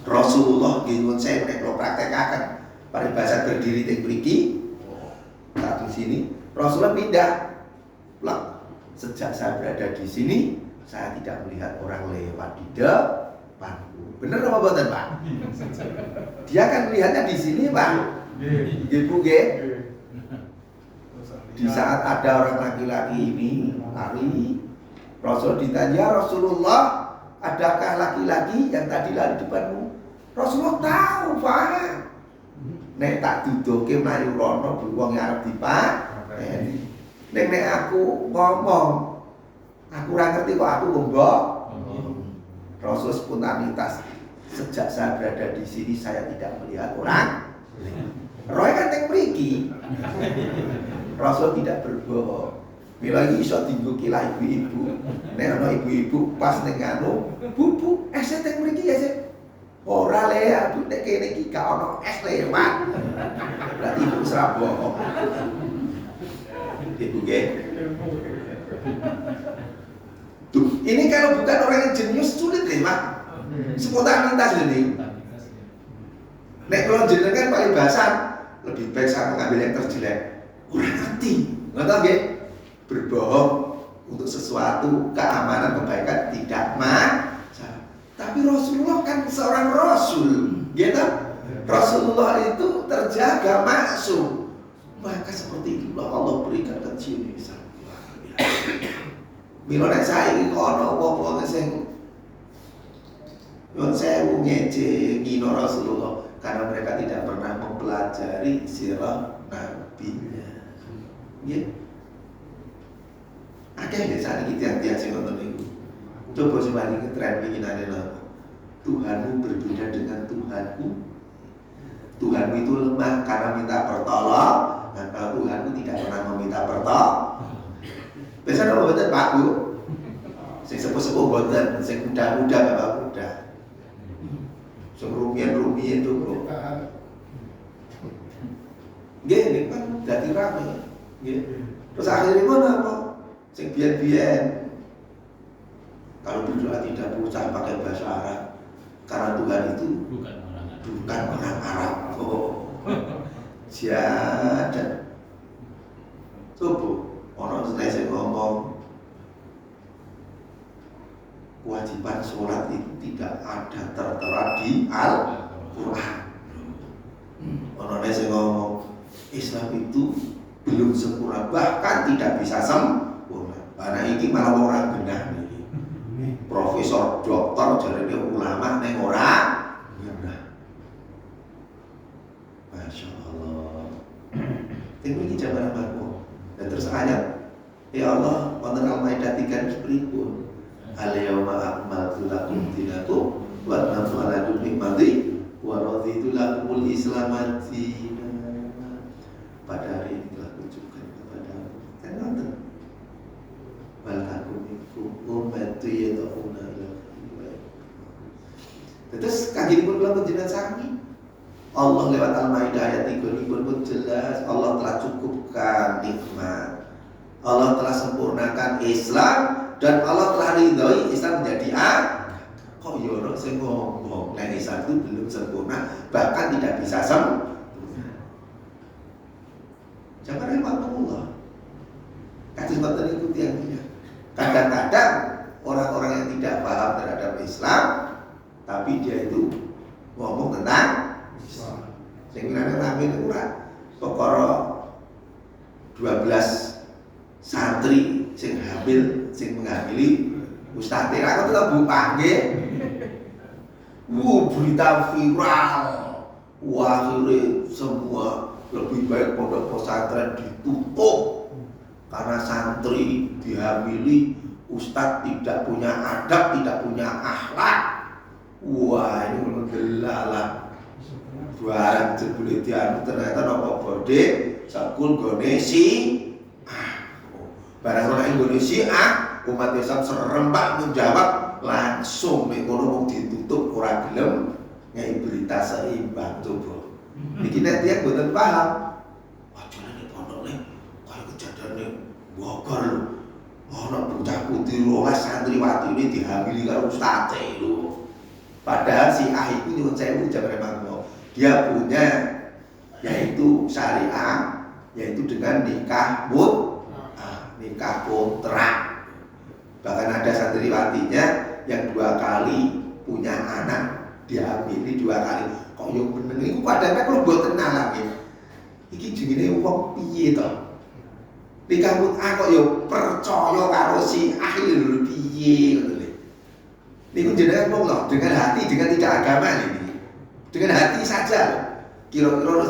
Rasulullah nggih nyuwun sewu nek kula praktekaken paribasan berdiri teng mriki. Satu sini, Rasulullah pindah. Plak. Sejak saya berada di sini, saya tidak melihat orang lewat di depanku. Bener apa boten, Pak? Dia kan melihatnya di sini, Pak. Nggih, Bu nggih. Di saat ada orang laki-laki ini lari, Rasul ditanya, "Rasulullah, adakah laki-laki yang tadi lari depanmu?" Rasulullah tahu, Pak. Nek tak duduke mari rono wong arep dipateni. Nek aku ngomong, aku ora ngerti kok aku ngomong. Rasul spontanitas. Sejak saya berada di sini saya tidak melihat orang. Roy kan teng mriki. Rasul tidak berbohong. Mila iki iso dienggo kila ibu-ibu. Nek ana ibu-ibu pas ning anu, "Bu, es teng mriki ya, Sik." Ora le, aku nek kene iki gak ana es lewat. Berarti ibu ora bohong. Ibu nggih. Tuh, ini kalau bukan orang yang jenius sulit deh, Pak. Spontanitas ini. Nek kalau jenengan paling bahasan, lebih baik saya mengambil yang terjelek. Orang ngerti, nggak tahu nggih? Berbohong untuk sesuatu keamanan kebaikan tidak masalah. Tapi Rasulullah kan seorang Rasul, gitu? Rasulullah itu terjaga maksum. Maka seperti itulah Allah berikan kejiwaan. Mila nek saiki ana wong-wong sing nyuwun sewu ngece ngino Rasulullah karena mereka tidak pernah mempelajari sirah nabinya. Nggih. Akeh ya sakniki tiang-tiang sing ngoten niku. Coba sing mari ngetren pinginane lho. Tuhanmu berbeda dengan Tuhanku. Tuhanmu itu lemah karena minta pertolongan, maka Tuhanmu tidak pernah meminta pertolongan. Biasanya apa betul Pak Bu? Sing sepuh-sepuh boten, sing muda-muda bapak muda. Sing rumiyin-rumiyin itu bro. Nggih, kan dadi rame. Nggih. Terus akhirnya mana apa? Sing biyen-biyen kalau berdoa tidak usah pakai bahasa Arab karena Tuhan itu bukan orang Arab. Oh. Jadan. Coba orang sing ngomong kewajiban sholat itu tidak ada tertera di Al-Quran. Orang sing ngomong Islam itu belum sempurna, bahkan tidak bisa sempurna. Karena ini malah orang genah nih. Profesor, dokter, jadi ulama neng orang genah. Masya Allah. Ini zaman apa? Dan terus ayat, ya Allah, wonten Al-Maidah 3 pripun? Al-yawma akmaltu lakum dinakum wa atmamtu alaikum nikmati wa raditu lakumul Islam dinan. Pada hari ini telah kunjungkan kepadamu. Kan nonton. Wal takum minkum ummatu yad'una ila khairin. Terus kagipun kula panjenengan sami. Allah lewat Al-Maidah ayat 3 pun jelas Allah telah cukupkan nikmat. Allah telah sempurnakan Islam dan Allah telah ridhoi Islam menjadi kok yo ono sing ngomong nek Islam itu belum sempurna, bahkan tidak bisa sempurna. Jangan rahmatullah. Kados mboten itu tiang-tiang. Kadang-kadang orang-orang yang tidak paham terhadap Islam, tapi dia itu ngomong tentang Islam. Sing mirane rame niku ora perkara 12 santri sing hamil, sing menghamili Ustaz Tera kok tetep buka nggih. Berita viral. Akhirnya semua lebih baik pondok pesantren ditutup karena santri dihamili, Ustaz tidak punya adab, tidak punya akhlak. Wah, ini menggelalah. Barang jebule dianu ternyata napa bode sakul gonesi. Barang ora Indonesia umat Islam serempak menjawab langsung nek ngono ditutup ora gelem ngai berita seimbang coba. Niki nek tiyang mboten paham. Wajane pondok nek kaya kejadiane Bogor lho. Ana bocah putih 12 santriwati ini dihamili karo ustaz lho. Padahal si A itu nyuwun sewu jare mangko. Dia punya yaitu syariah, yaitu dengan nikah nikah kontrak. Bahkan ada santriwatinya yang 2 kali punya anak dihamili 2 kali. Kok yo bener niku padahal kalau mboten nalar nggih. Iki jenenge wong piye to? Nikah kok yo percaya karo si akhir piye ngono lho. Niku jenengan wong lho dengan hati, dengan tidak agama ini. Dengan hati saja. Kira-kira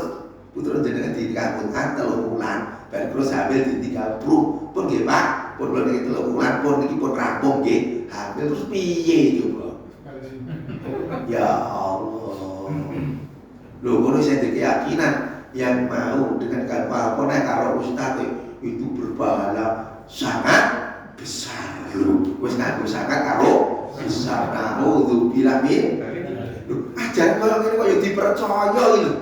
putra jenengan dinikah Quran 3 bulan, bar terus hamil di 30. Pun nggih Pak, pun bulan iki 3 bulan pun niki pun rampung nggih. Hamil terus piye coba? Ya Allah. Lho ngono saya keyakinan yang mau dengan kalpone karo ustaz itu berpahala sangat besar. Lho wis nganggo sangat karo besar. Nauzubillah min. Ajaran kalau ini kok ya dipercaya lho.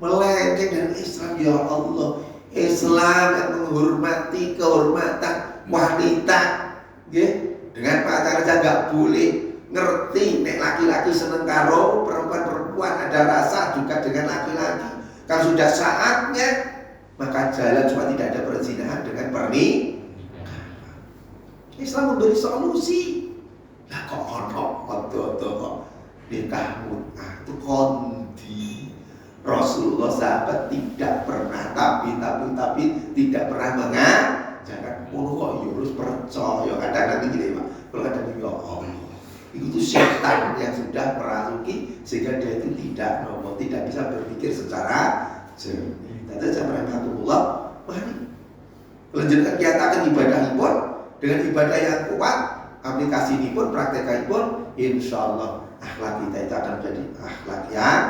Melenceng dari Islam ya Allah. Islam yang menghormati kehormatan wanita, nggih. Dengan pacar aja enggak boleh. Ngerti nek laki-laki seneng karo perempuan ada rasa juga dengan laki-laki. Kalau sudah saatnya maka jalan cuma tidak ada perzinahan dengan pernikahan. Islam memberi solusi. Lah kok ono kok nikah mut'ah itu kondi. Rasulullah sahabat tidak pernah tapi tidak pernah mengajarkan. Kok harus percaya. Kadang nanti gini Pak, kalau kadang ya Allah, itu setan yang sudah merasuki sehingga dia itu tidak bisa berpikir secara jernih. Tadi saya rahmatullah, mari lanjutkan kiatakan ibadah pun dengan ibadah yang kuat, aplikasi ini pun praktek pun, insya Allah akhlak kita itu akan menjadi akhlak yang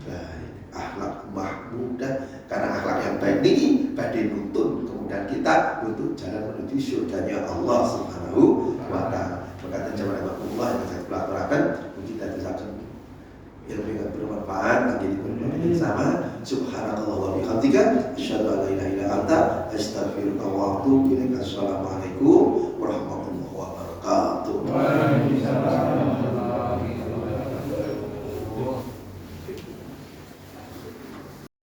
baik, akhlak mahmudah. Karena akhlak yang baik ini badai nuntun kemudian kita untuk jalan menuju surganya Allah Subhanahu wa Ta'ala. Berkata jamaah rahmatullah yang saya pelakurakan, kita bisa ilmu yang bermanfaat bagi kita bersama. Subhanakallah wa bihamdika asyhadu an la ilaha illa anta astaghfiruka wa atubu ilaik. Assalamualaikum